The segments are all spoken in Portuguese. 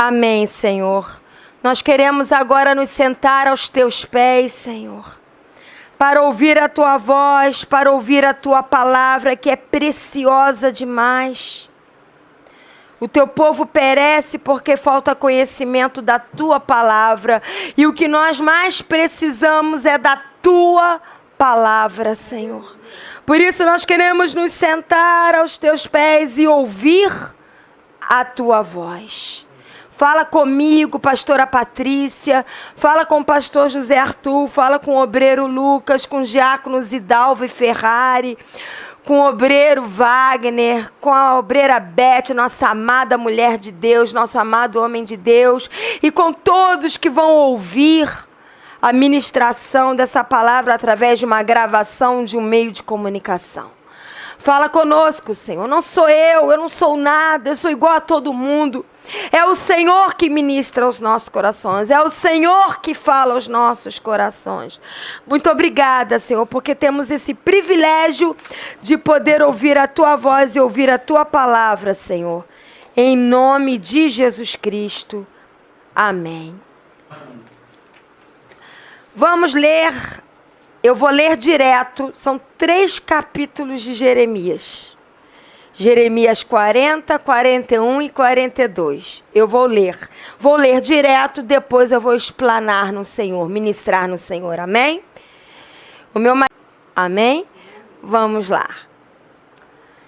Amém, Senhor. Nós queremos agora nos sentar aos teus pés, Senhor, para ouvir a tua voz, para ouvir a tua palavra, que é preciosa demais. O teu povo perece porque falta conhecimento da tua palavra. E o que nós mais precisamos é da tua palavra, Senhor. Por isso nós queremos nos sentar aos teus pés e ouvir a tua voz. Fala comigo, pastora Patrícia, fala com o pastor José Arthur, fala com o obreiro Lucas, com o diácono Zidalva e Ferrari, com o obreiro Wagner, com a obreira Beth, nossa amada mulher de Deus, nosso amado homem de Deus, e com todos que vão ouvir a ministração dessa palavra através de uma gravação de um meio de comunicação. Fala conosco, Senhor. Não sou eu não sou nada, eu sou igual a todo mundo. É o Senhor que ministra aos nossos corações, é o Senhor que fala aos nossos corações. Muito obrigada, Senhor, porque temos esse privilégio de poder ouvir a tua voz e ouvir a tua palavra, Senhor. Em nome de Jesus Cristo. Amém. Vamos ler. Eu vou ler direto, são 3 capítulos de Jeremias. Jeremias 40, 41 e 42. Eu vou ler. Vou ler direto, depois eu vou explanar no Senhor, ministrar no Senhor. Amém? Amém? Vamos lá.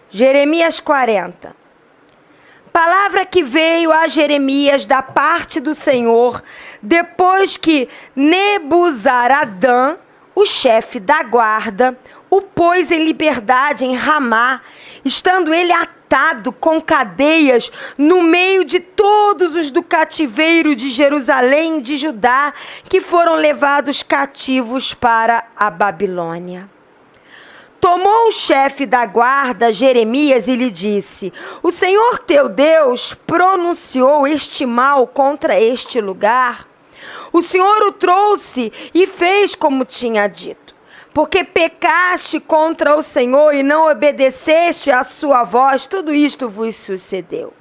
Jeremias 40. Palavra que veio a Jeremias da parte do Senhor, depois que Nebuzaradã, o chefe da guarda, o pôs em liberdade em Ramá, estando ele atado com cadeias no meio de todos os do cativeiro de Jerusalém e de Judá, que foram levados cativos para a Babilônia. Tomou o chefe da guarda, Jeremias, e lhe disse: o Senhor teu Deus pronunciou este mal contra este lugar. O Senhor o trouxe e fez como tinha dito, porque pecaste contra o Senhor e não obedeceste à sua voz, tudo isto vos sucedeu.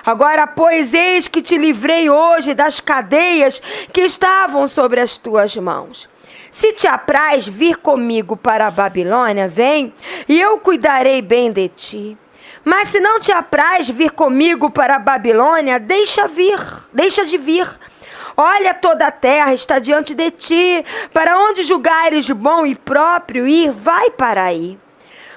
Agora, pois, eis que te livrei hoje das cadeias que estavam sobre as tuas mãos. Se te apraz vir comigo para a Babilônia, vem, e eu cuidarei bem de ti. Mas se não te apraz vir comigo para a Babilônia, deixa de vir. Olha, toda a terra está diante de ti, para onde julgares bom e próprio ir, vai para aí.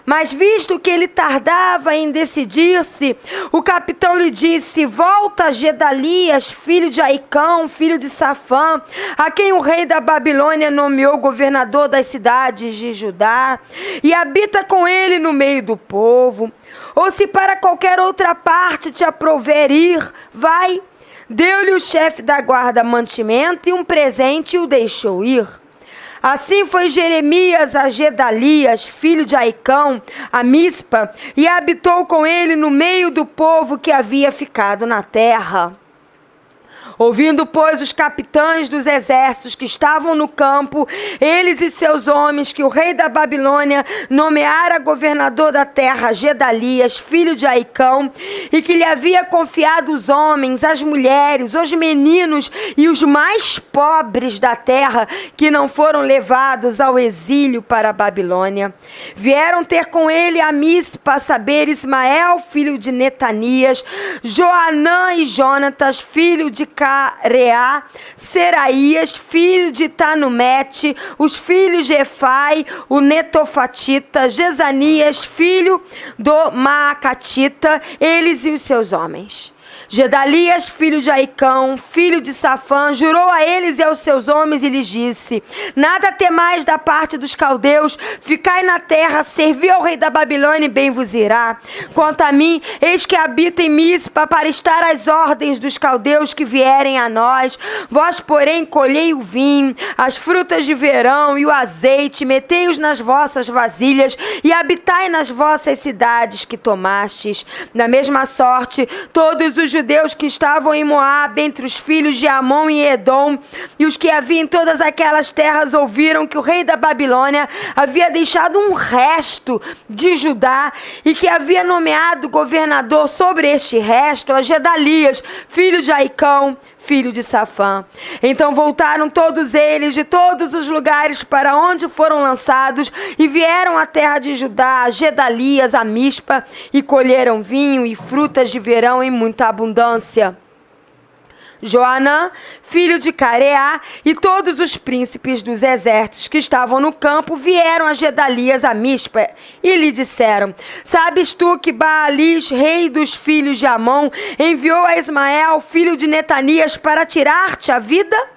Mas visto que ele tardava em decidir-se, o capitão lhe disse: volta a Gedalias, filho de Aicão, filho de Safã, a quem o rei da Babilônia nomeou governador das cidades de Judá, e habita com ele no meio do povo. Ou se para qualquer outra parte te aprouver ir, vai. Deu-lhe o chefe da guarda mantimento e um presente e o deixou ir. Assim foi Jeremias a Gedalias, filho de Aicão, a Mispa, e habitou com ele no meio do povo que havia ficado na terra. Ouvindo, pois, os capitães dos exércitos que estavam no campo, eles e seus homens, que o rei da Babilônia nomeara governador da terra Gedalias, filho de Aicão, e que lhe havia confiado os homens, as mulheres, os meninos e os mais pobres da terra, que não foram levados ao exílio para a Babilônia. Vieram ter com ele a Mispa, a saber, Ismael, filho de Netanias, Joanã e Jonatas, filho de Careá, Seraías, filho de Tanumete, os filhos de Efai, o Netofatita, Jezanias, filho do Maacatita, eles e os seus homens. Gedalias, filho de Aicão, filho de Safã, jurou a eles e aos seus homens e lhes disse: nada temais da parte dos caldeus, ficai na terra, servi ao rei da Babilônia e bem vos irá. Quanto a mim, eis que habito em Mispa para estar às ordens dos caldeus que vierem a nós. Vós, porém, colhei o vinho, as frutas de verão e o azeite, metei-os nas vossas vasilhas e habitai nas vossas cidades que tomastes. Da mesma sorte, todos os os judeus que estavam em Moabe, entre os filhos de Amon e Edom, e os que haviam em todas aquelas terras ouviram que o rei da Babilônia havia deixado um resto de Judá e que havia nomeado governador sobre este resto a Gedalias, filho de Aicão, filho de Safã. Então voltaram todos eles de todos os lugares para onde foram lançados e vieram à terra de Judá, a Gedalias, a Mispa, e colheram vinho e frutas de verão em muita abundância. Joanã, filho de Careá, e todos os príncipes dos exércitos que estavam no campo vieram a Gedalias, a Mispa, e lhe disseram: sabes tu que Baalis, rei dos filhos de Amon, enviou a Ismael, filho de Netanias, para tirar-te a vida?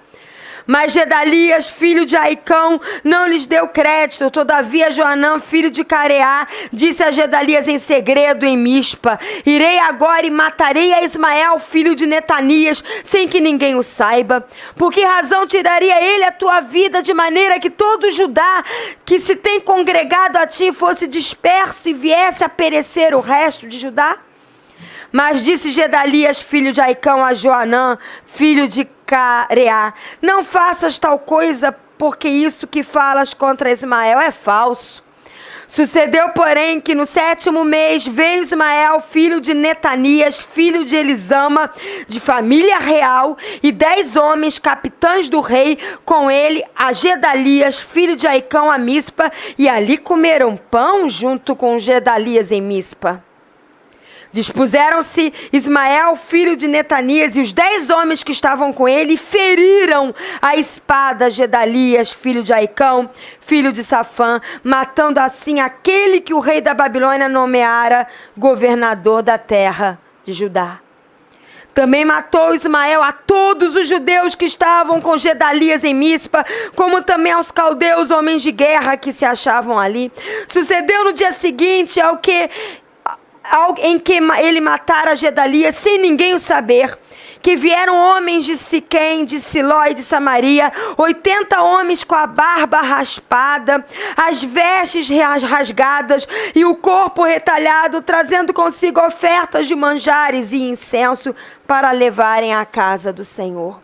Mas Gedalias, filho de Aicão, não lhes deu crédito. Todavia Joanã, filho de Careá, disse a Gedalias em segredo em Mispa: irei agora e matarei a Ismael, filho de Netanias, sem que ninguém o saiba. Por que razão tiraria ele a tua vida, de maneira que todo Judá que se tem congregado a ti fosse disperso e viesse a perecer o resto de Judá? Mas disse Gedalias, filho de Aicão, a Joanã, filho de Careá: não faças tal coisa, porque isso que falas contra Ismael é falso. Sucedeu, porém, que no 7º mês veio Ismael, filho de Netanias, filho de Elisama, de família real, e 10 homens, capitães do rei, com ele a Gedalias, filho de Aicão, a Mispa, e ali comeram pão junto com Gedalias em Mispa. Dispuseram-se Ismael, filho de Netanias, e os 10 homens que estavam com ele, e feriram a espada Gedalias, filho de Aicão, filho de Safã, matando assim aquele que o rei da Babilônia nomeara governador da terra de Judá. Também matou Ismael a todos os judeus que estavam com Gedalias em Mispa, como também aos caldeus, homens de guerra que se achavam ali. Sucedeu no dia seguinte em que ele matara Gedalias, sem ninguém o saber, que vieram homens de Siquém, de Siló e de Samaria, 80 homens com a barba raspada, as vestes rasgadas e o corpo retalhado, trazendo consigo ofertas de manjares e incenso para levarem à casa do Senhor.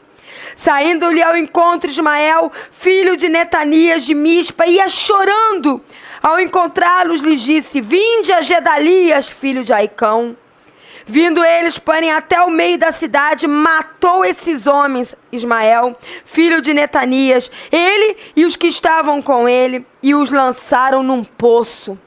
Saindo-lhe ao encontro Ismael, filho de Netanias de Mispa, ia chorando. Ao encontrá-los, lhes disse: vinde a Gedalias, filho de Aicão. Vindo eles, porém, até o meio da cidade, matou esses homens, Ismael, filho de Netanias, ele e os que estavam com ele, e os lançaram num poço.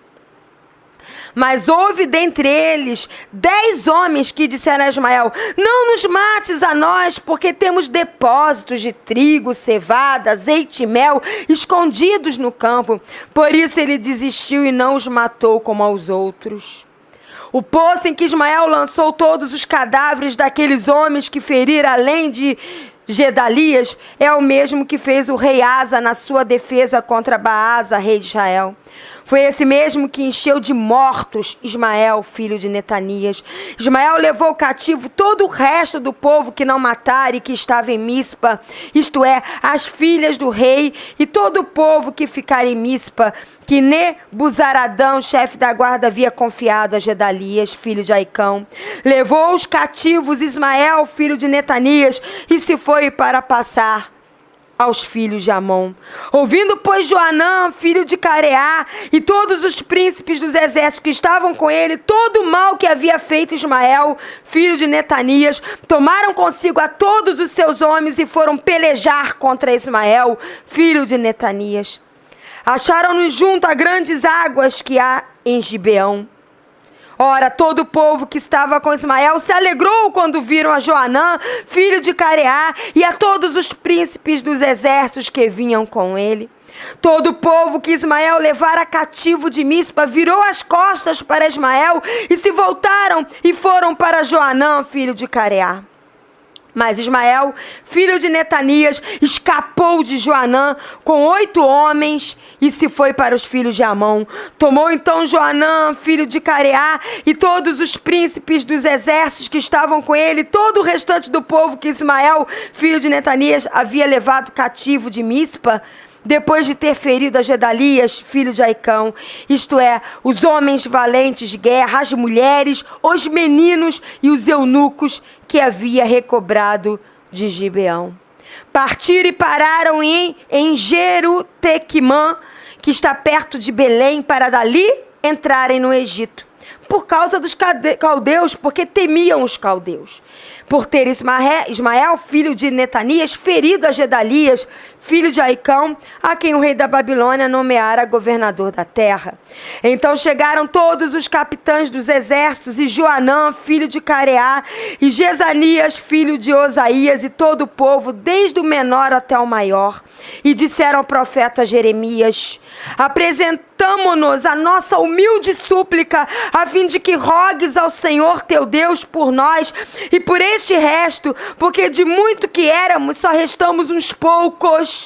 Mas houve dentre eles 10 homens que disseram a Ismael: não nos mates a nós, porque temos depósitos de trigo, cevada, azeite e mel escondidos no campo. Por isso ele desistiu e não os matou como aos outros. O poço em que Ismael lançou todos os cadáveres daqueles homens que feriram além de Gedalias é o mesmo que fez o rei Asa na sua defesa contra Baasa, rei de Israel. Foi esse mesmo que encheu de mortos Ismael, filho de Netanias. Ismael levou cativo todo o resto do povo que não matara e que estava em Mispa, isto é, as filhas do rei e todo o povo que ficara em Mispa, que Nebuzaradão, chefe da guarda, havia confiado a Gedalias, filho de Aicão. Levou os cativos Ismael, filho de Netanias, e se foi para passar aos filhos de Amon. Ouvindo, pois, Joanã, filho de Careá, e todos os príncipes dos exércitos que estavam com ele, todo o mal que havia feito Ismael, filho de Netanias, tomaram consigo a todos os seus homens e foram pelejar contra Ismael, filho de Netanias. Acharam-nos junto a grandes águas que há em Gibeão. Ora, todo o povo que estava com Ismael se alegrou quando viram a Joanã, filho de Careá, e a todos os príncipes dos exércitos que vinham com ele. Todo o povo que Ismael levara cativo de Mispa virou as costas para Ismael e se voltaram e foram para Joanã, filho de Careá. Mas Ismael, filho de Netanias, escapou de Joanã com 8 homens e se foi para os filhos de Amon. Tomou então Joanã, filho de Careá, e todos os príncipes dos exércitos que estavam com ele, todo o restante do povo que Ismael, filho de Netanias, havia levado cativo de Mispa, depois de ter ferido a Gedalias, filho de Aicão, isto é, os homens valentes de guerra, as mulheres, os meninos e os eunucos que havia recobrado de Gibeão. Partiram e pararam em Jerutequimã, que está perto de Belém, para dali entrarem no Egito, por causa dos caldeus, porque temiam os caldeus, por ter Ismael, filho de Netanias, ferido a Gedalias, filho de Aicão, a quem o rei da Babilônia nomeara governador da terra. Então chegaram todos os capitães dos exércitos, e Joanã, filho de Careá, e Jezanias, filho de Osaías, e todo o povo, desde o menor até o maior, e disseram ao profeta Jeremias: apresentamo-nos a nossa humilde súplica, a fim de que rogues ao Senhor teu Deus por nós e por este resto, porque de muito que éramos, só restamos uns poucos,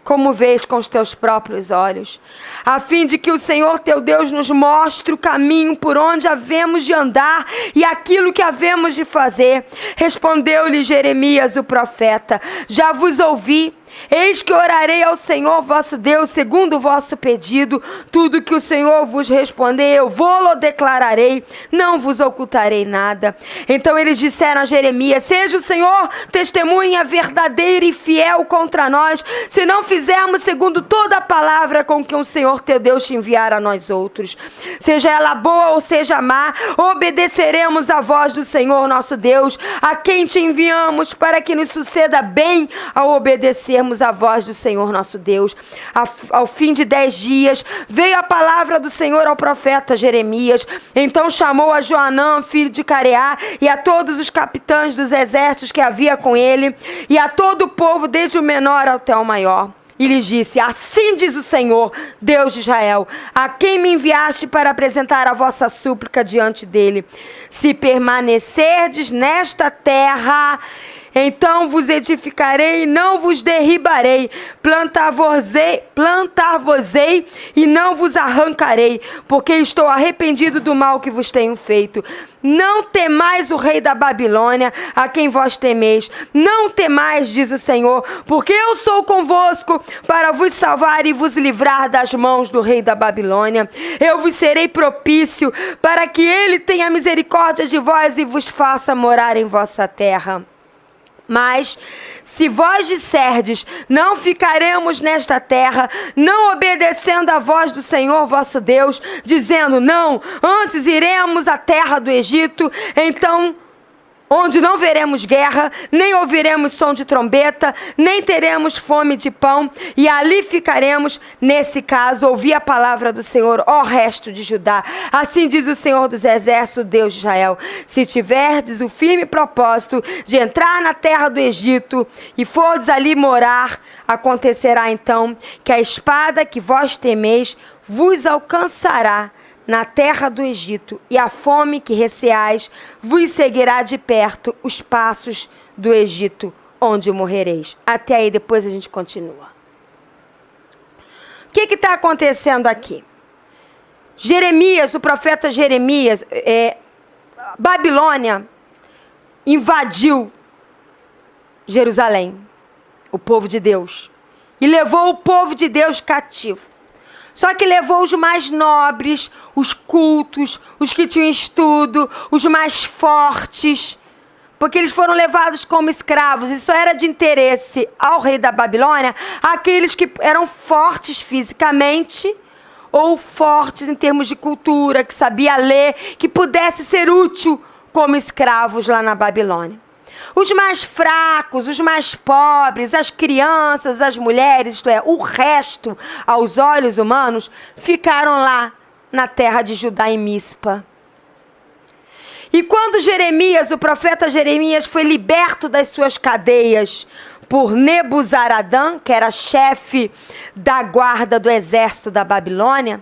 como vês com os teus próprios olhos, a fim de que o Senhor teu Deus nos mostre o caminho por onde havemos de andar e aquilo que havemos de fazer. Respondeu-lhe Jeremias o profeta: já vos ouvi. Eis que orarei ao Senhor vosso Deus segundo o vosso pedido. Tudo que o Senhor vos responder, eu vou-lo declararei, não vos ocultarei nada. Então eles disseram a Jeremias: seja o Senhor testemunha verdadeira e fiel contra nós, se não fizermos segundo toda a palavra com que o Senhor teu Deus te enviar a nós outros. Seja ela boa ou seja má, obedeceremos à voz do Senhor nosso Deus, a quem te enviamos, para que nos suceda bem ao obedecermos a voz do Senhor nosso Deus. Ao fim de 10 dias, veio a palavra do Senhor ao profeta Jeremias. Então chamou a Joanã, filho de Careá, e a todos os capitães dos exércitos que havia com ele, e a todo o povo, desde o menor até o maior. E lhes disse: assim diz o Senhor, Deus de Israel, a quem me enviaste para apresentar a vossa súplica diante dele: se permanecerdes nesta terra, então vos edificarei e não vos derribarei, plantar-vos-ei e não vos arrancarei, porque estou arrependido do mal que vos tenho feito. Não temais o rei da Babilônia, a quem vós temeis. Não temais, diz o Senhor, porque eu sou convosco para vos salvar e vos livrar das mãos do rei da Babilônia. Eu vos serei propício, para que ele tenha misericórdia de vós e vos faça morar em vossa terra. Mas, se vós disserdes: não ficaremos nesta terra, não obedecendo à voz do Senhor vosso Deus, dizendo: não, antes iremos à terra do Egito, então, onde não veremos guerra, nem ouviremos som de trombeta, nem teremos fome de pão, e ali ficaremos. Nesse caso, ouvi a palavra do Senhor, ó resto de Judá. Assim diz o Senhor dos exércitos, Deus de Israel: se tiverdes o firme propósito de entrar na terra do Egito, e fordes ali morar, acontecerá então que a espada que vós temeis vos alcançará na terra do Egito, e a fome que receais vos seguirá de perto os passos do Egito, onde morrereis. Até aí, depois a gente continua. O que está acontecendo aqui? Jeremias, o profeta Jeremias, Babilônia invadiu Jerusalém, o povo de Deus, e levou o povo de Deus cativo. Só que levou os mais nobres, os cultos, os que tinham estudo, os mais fortes, porque eles foram levados como escravos. E só era de interesse ao rei da Babilônia aqueles que eram fortes fisicamente ou fortes em termos de cultura, que sabia ler, que pudesse ser útil como escravos lá na Babilônia. Os mais fracos, os mais pobres, as crianças, as mulheres, isto é, o resto, aos olhos humanos, ficaram lá na terra de Judá, em Mispa. E quando Jeremias, o profeta Jeremias, foi liberto das suas cadeias por Nebuzaradã, que era chefe da guarda do exército da Babilônia,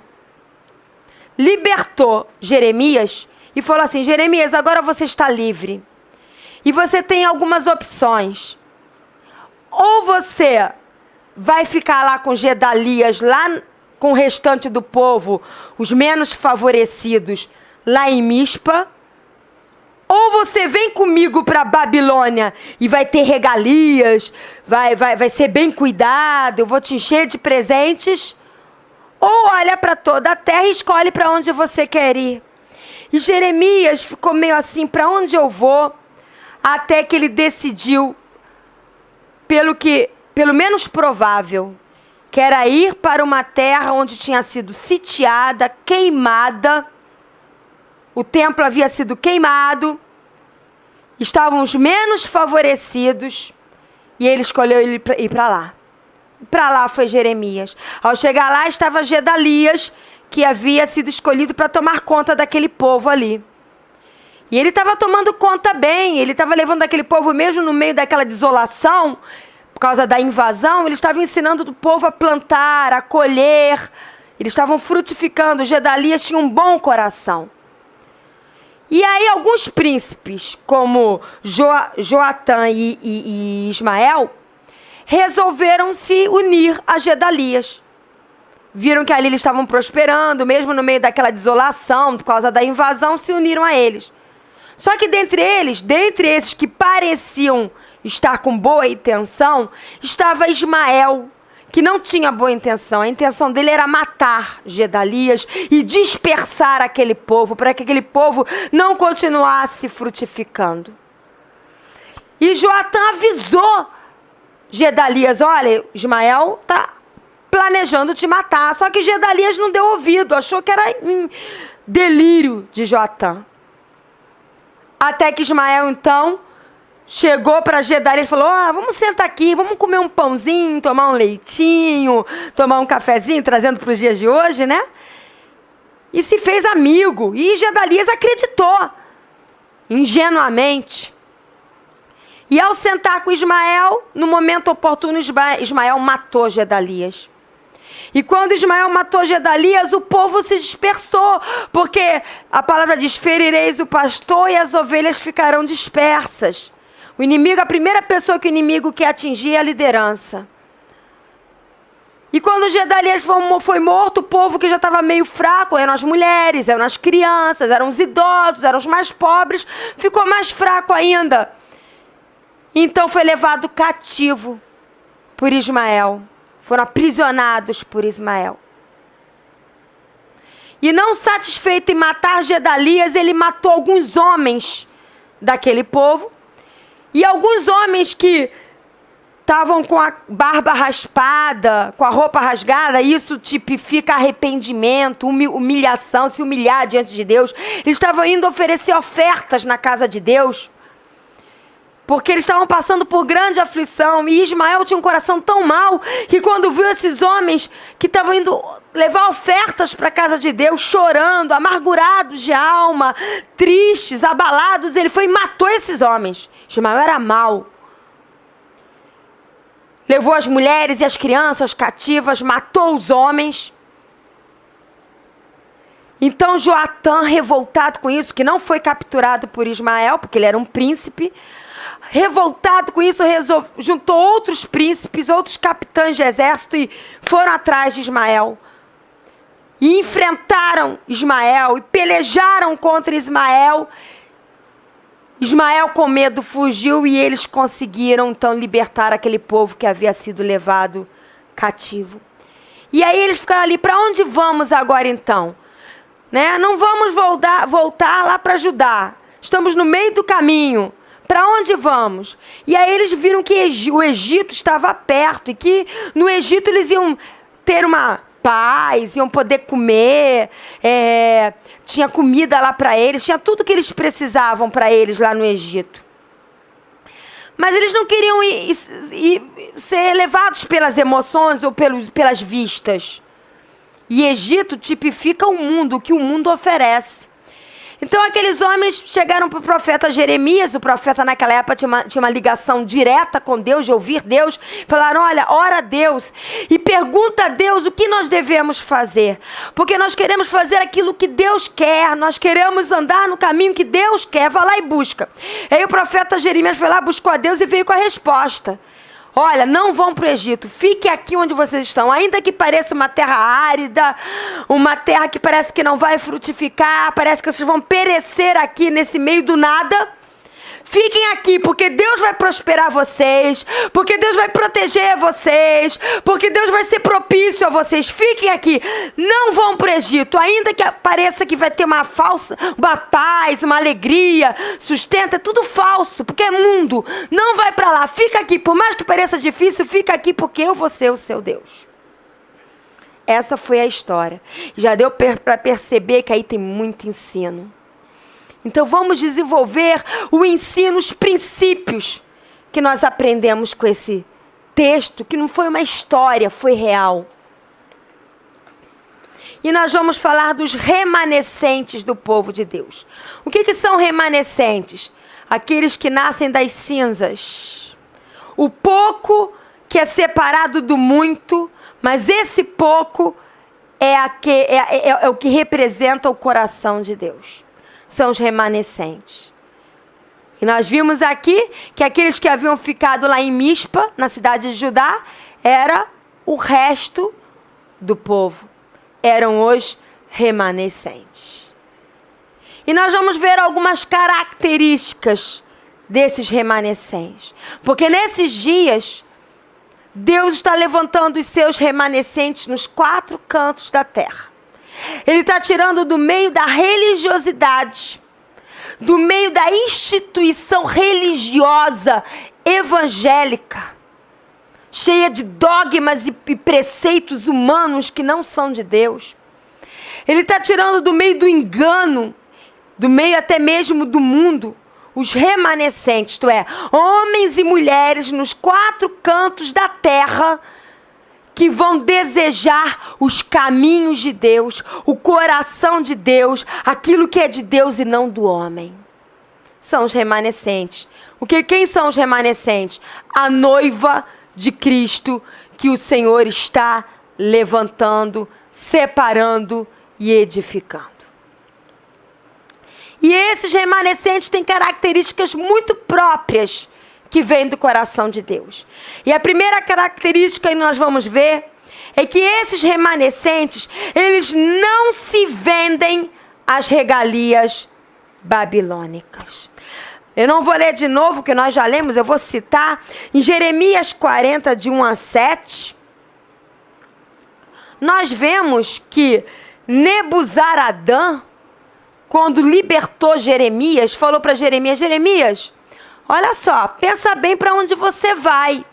libertou Jeremias e falou assim: Jeremias, agora você está livre. E você tem algumas opções. Ou você vai ficar lá com Gedalias, lá com o restante do povo, os menos favorecidos, lá em Mispa. Ou você vem comigo para Babilônia e vai ter regalias, vai ser bem cuidado, eu vou te encher de presentes. Ou olha para toda a terra e escolhe para onde você quer ir. E Jeremias ficou meio assim, para onde eu vou? Até que ele decidiu, pelo menos provável, que era ir para uma terra onde tinha sido sitiada, queimada. O templo havia sido queimado, estavam os menos favorecidos, e ele escolheu ir para lá. Para lá foi Jeremias. Ao chegar lá estava Gedalias, que havia sido escolhido para tomar conta daquele povo ali. E ele estava tomando conta bem, ele estava levando aquele povo mesmo no meio daquela desolação, por causa da invasão, ele estava ensinando o povo a plantar, a colher, eles estavam frutificando. Gedalias tinha um bom coração. E aí alguns príncipes, como Joatã e Ismael, resolveram se unir a Gedalias. Viram que ali eles estavam prosperando, mesmo no meio daquela desolação, por causa da invasão, se uniram a eles. Só que dentre esses que pareciam estar com boa intenção, estava Ismael, que não tinha boa intenção. A intenção dele era matar Gedalias e dispersar aquele povo, para que aquele povo não continuasse frutificando. E Joatã avisou Gedalias: olha, Ismael está planejando te matar. Só que Gedalias não deu ouvido, achou que era delírio de Joatã. Até que Ismael, então, chegou para Gedalias e falou: vamos sentar aqui, vamos comer um pãozinho, tomar um leitinho, tomar um cafezinho, trazendo para os dias de hoje, né? E se fez amigo. E Gedalias acreditou, ingenuamente. E ao sentar com Ismael, no momento oportuno, Ismael matou Gedalias. E quando Ismael matou Gedalias, o povo se dispersou, porque a palavra diz: ferireis o pastor e as ovelhas ficarão dispersas. O inimigo, a primeira pessoa que o inimigo quer atingir é a liderança. E quando Gedalias foi morto, o povo que já estava meio fraco, eram as mulheres, eram as crianças, eram os idosos, eram os mais pobres, ficou mais fraco ainda. Então foi levado cativo por Ismael. Foram aprisionados por Ismael. E não satisfeito em matar Gedalias, ele matou alguns homens daquele povo. E alguns homens que estavam com a barba raspada, com a roupa rasgada, isso tipifica arrependimento, humilhação, se humilhar diante de Deus. Eles estavam indo oferecer ofertas na casa de Deus, porque eles estavam passando por grande aflição. E Ismael tinha um coração tão mau que quando viu esses homens que estavam indo levar ofertas para a casa de Deus, chorando, amargurados de alma, tristes, abalados, ele foi e matou esses homens. Ismael era mau. Levou as mulheres e as crianças cativas, matou os homens. Então Joatã, revoltado com isso, que não foi capturado por Ismael, porque ele era um príncipe, revoltado com isso, juntou outros príncipes, outros capitães de exército e foram atrás de Ismael. E enfrentaram Ismael e pelejaram contra Ismael. Ismael, com medo, fugiu e eles conseguiram então libertar aquele povo que havia sido levado cativo. E aí eles ficaram ali: para onde vamos agora então? Né? Não vamos voltar lá para Judá. Estamos no meio do caminho. Para onde vamos? E aí eles viram que o Egito estava perto e que no Egito eles iam ter uma paz, iam poder comer, tinha comida lá para eles, tinha tudo que eles precisavam para eles lá no Egito. Mas eles não queriam ser levados pelas emoções ou pelas vistas. E Egito tipifica o mundo, o que o mundo oferece. Então aqueles homens chegaram para o profeta Jeremias. O profeta naquela época tinha uma ligação direta com Deus, de ouvir Deus. Falaram: olha, ora a Deus e pergunta a Deus o que nós devemos fazer. Porque nós queremos fazer aquilo que Deus quer, nós queremos andar no caminho que Deus quer. Vai lá e busca. Aí o profeta Jeremias foi lá, buscou a Deus e veio com a resposta. olha, não vão para o Egito, fiquem aqui onde vocês estão. Ainda que pareça uma terra árida, uma terra que parece que não vai frutificar, parece que vocês vão perecer aqui nesse meio do nada, fiquem aqui, porque Deus vai prosperar vocês, porque Deus vai proteger vocês, porque Deus vai ser propício a vocês. Fiquem aqui, não vão para o Egito, ainda que pareça que vai ter uma paz, uma alegria, sustento, é tudo falso, porque é mundo. Não vai para lá, fica aqui, por mais que pareça difícil, fica aqui, porque eu vou ser o seu Deus. Essa foi a história. Já deu para perceber que aí tem muito ensino. Então vamos desenvolver o ensino, os princípios que nós aprendemos com esse texto, que não foi uma história, foi real. E nós vamos falar dos remanescentes do povo de Deus. O que são remanescentes? Aqueles que nascem das cinzas. O pouco que é separado do muito, mas esse pouco é o que representa o coração de Deus. São os remanescentes. E nós vimos aqui que aqueles que haviam ficado lá em Mispa, na cidade de Judá, era o resto do povo. Eram os remanescentes. E nós vamos ver algumas características desses remanescentes. Porque nesses dias, Deus está levantando os seus remanescentes nos 4 cantos da terra. Ele está tirando do meio da religiosidade, do meio da instituição religiosa evangélica, cheia de dogmas e preceitos humanos que não são de Deus. Ele está tirando do meio do engano, do meio até mesmo do mundo, os remanescentes, isto é, homens e mulheres nos 4 cantos da terra, que vão desejar os caminhos de Deus, o coração de Deus, aquilo que é de Deus e não do homem. São os remanescentes. Quem são os remanescentes? A noiva de Cristo que o Senhor está levantando, separando e edificando. E esses remanescentes têm características muito próprias que vem do coração de Deus. E a primeira característica que nós vamos ver é que esses remanescentes, eles não se vendem às regalias babilônicas. Eu não vou ler de novo, que nós já lemos, eu vou citar em Jeremias 40, de 1 a 7. Nós vemos que Nebuzaradã, quando libertou Jeremias, falou para Jeremias: Jeremias, olha só, pensa bem para onde você vai.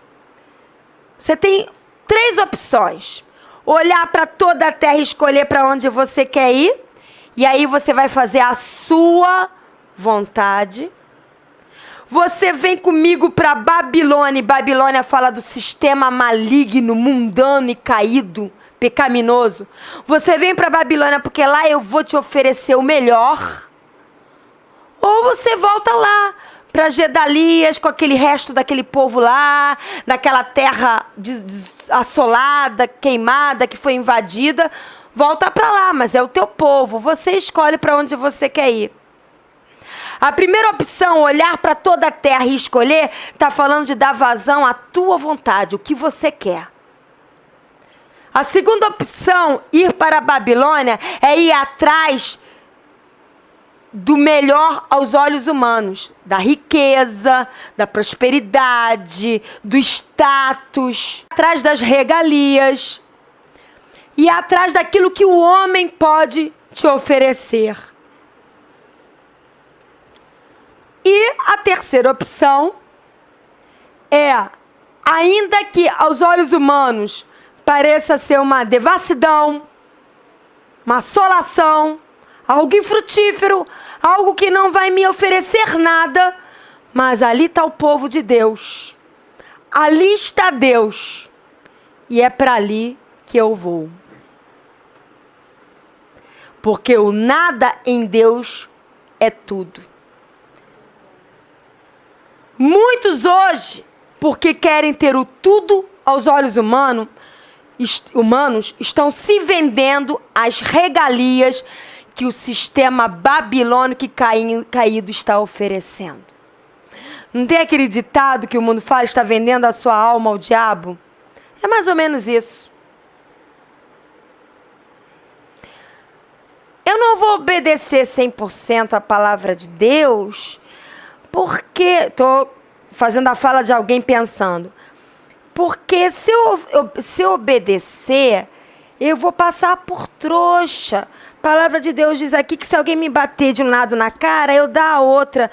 Você tem 3 opções. Olhar para toda a terra e escolher para onde você quer ir. E aí você vai fazer a sua vontade. Você vem comigo para Babilônia. E Babilônia fala do sistema maligno, mundano e caído, pecaminoso. Você vem para Babilônia porque lá eu vou te oferecer o melhor. Ou você volta lá para Gedalias, com aquele resto daquele povo lá, daquela terra assolada, queimada, que foi invadida. Volta para lá, mas é o teu povo. Você escolhe para onde você quer ir. A primeira opção, olhar para toda a terra e escolher, está falando de dar vazão à tua vontade, o que você quer. A segunda opção, ir para a Babilônia, é ir atrás do melhor aos olhos humanos, da riqueza, da prosperidade, do status, atrás das regalias e atrás daquilo que o homem pode te oferecer. E a terceira opção é, ainda que aos olhos humanos pareça ser uma devassidão, uma assolação, algo infrutífero, algo que não vai me oferecer nada, mas ali está o povo de Deus. Ali está Deus. E é para ali que eu vou. Porque o nada em Deus é tudo. Muitos hoje, porque querem ter o tudo aos olhos humanos, estão se vendendo às regalias que o sistema babilônico caído está oferecendo. Não tem aquele ditado que o mundo fala, está vendendo a sua alma ao diabo? É mais ou menos isso. Eu não vou obedecer 100% a palavra de Deus, porque estou fazendo a fala de alguém pensando. Porque se eu obedecer, eu vou passar por trouxa. A palavra de Deus diz aqui que se alguém me bater de um lado na cara, eu dar a outra.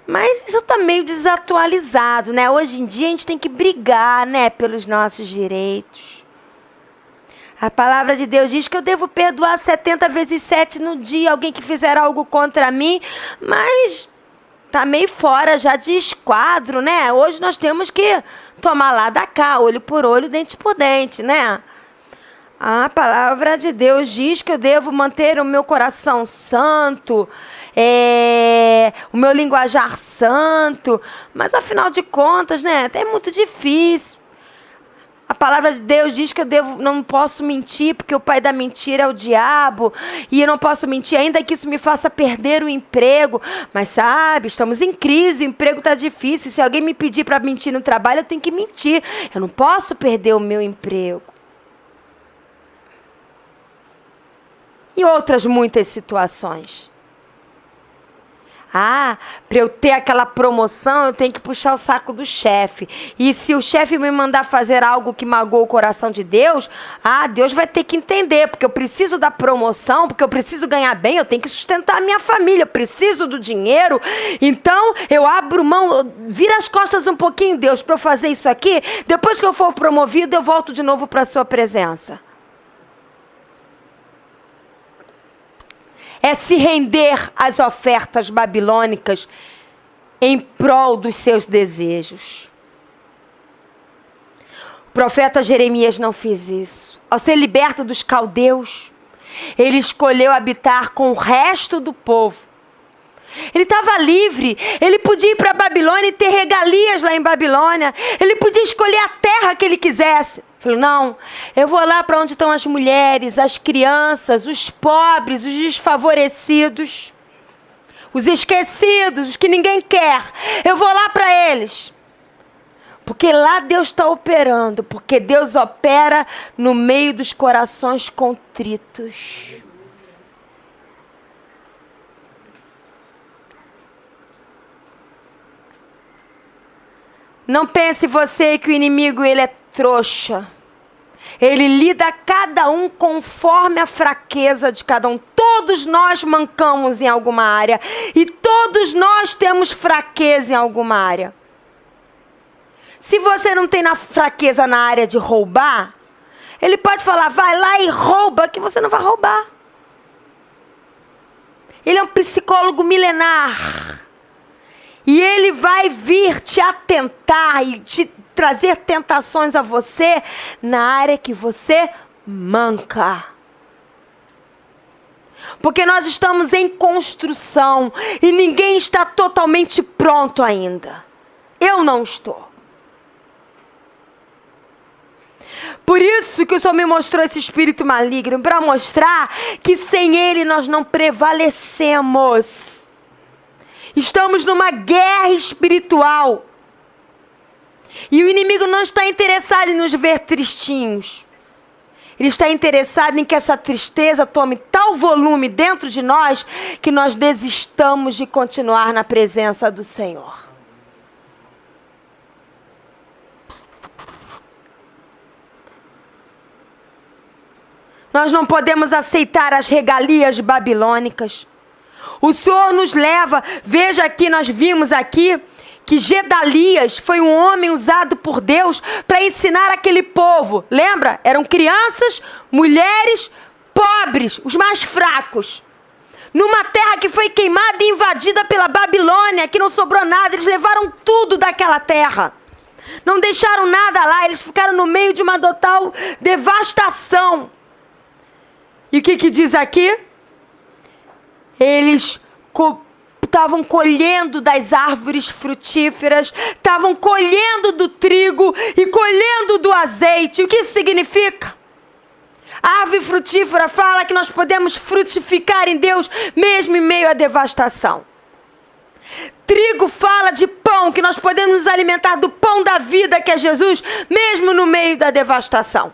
Mas isso está meio desatualizado, né? Hoje em dia a gente tem que brigar, né, pelos nossos direitos. A palavra de Deus diz que eu devo perdoar 70 vezes 7 no dia alguém que fizer algo contra mim, mas tá meio fora já de esquadro, né? Hoje nós temos que tomar lá da cá, olho por olho, dente por dente, né? A palavra de Deus diz que eu devo manter o meu coração santo, o meu linguajar santo, mas afinal de contas, né, é muito difícil. A palavra de Deus diz que não posso mentir, porque o pai da mentira é o diabo, e eu não posso mentir, ainda que isso me faça perder o emprego. Mas sabe, estamos em crise, o emprego está difícil, se alguém me pedir para mentir no trabalho, eu tenho que mentir, eu não posso perder o meu emprego. E outras muitas situações. Para eu ter aquela promoção, eu tenho que puxar o saco do chefe. E se o chefe me mandar fazer algo que magoa o coração de Deus, Deus vai ter que entender, porque eu preciso da promoção, porque eu preciso ganhar bem, eu tenho que sustentar a minha família, eu preciso do dinheiro. Então, eu abro mão, eu viro as costas um pouquinho, Deus, para eu fazer isso aqui. Depois que eu for promovido, eu volto de novo para a sua presença. É se render às ofertas babilônicas em prol dos seus desejos. O profeta Jeremias não fez isso. Ao ser liberto dos caldeus, ele escolheu habitar com o resto do povo. Ele estava livre, ele podia ir para a Babilônia e ter regalias lá em Babilônia. Ele podia escolher a terra que ele quisesse. Falou, não, eu vou lá para onde estão as mulheres, as crianças, os pobres, os desfavorecidos, os esquecidos, os que ninguém quer. Eu vou lá para eles. Porque lá Deus está operando, porque Deus opera no meio dos corações contritos. Não pense você que o inimigo ele é trouxa. Ele lida cada um conforme a fraqueza de cada um. Todos nós mancamos em alguma área. E todos nós temos fraqueza em alguma área. Se você não tem fraqueza na área de roubar, ele pode falar, vai lá e rouba, que você não vai roubar. Ele é um psicólogo milenar. E ele vai vir te atentar e te trazer tentações a você na área que você manca. Porque nós estamos em construção e ninguém está totalmente pronto ainda. Eu não estou. Por isso que o Senhor me mostrou esse espírito maligno, para mostrar que sem ele nós não prevalecemos. Estamos numa guerra espiritual. E o inimigo não está interessado em nos ver tristinhos. Ele está interessado em que essa tristeza tome tal volume dentro de nós que nós desistamos de continuar na presença do Senhor. Nós não podemos aceitar as regalias babilônicas. O Senhor nos leva, veja aqui, nós vimos aqui, que Gedalias foi um homem usado por Deus para ensinar aquele povo. Lembra? Eram crianças, mulheres, pobres, os mais fracos. Numa terra que foi queimada e invadida pela Babilônia, que não sobrou nada, eles levaram tudo daquela terra. Não deixaram nada lá, eles ficaram no meio de uma total devastação. E o que diz aqui? Eles estavam colhendo das árvores frutíferas, estavam colhendo do trigo e colhendo do azeite. O que isso significa? A árvore frutífera fala que nós podemos frutificar em Deus mesmo em meio à devastação. Trigo fala de pão, que nós podemos nos alimentar do pão da vida que é Jesus, mesmo no meio da devastação.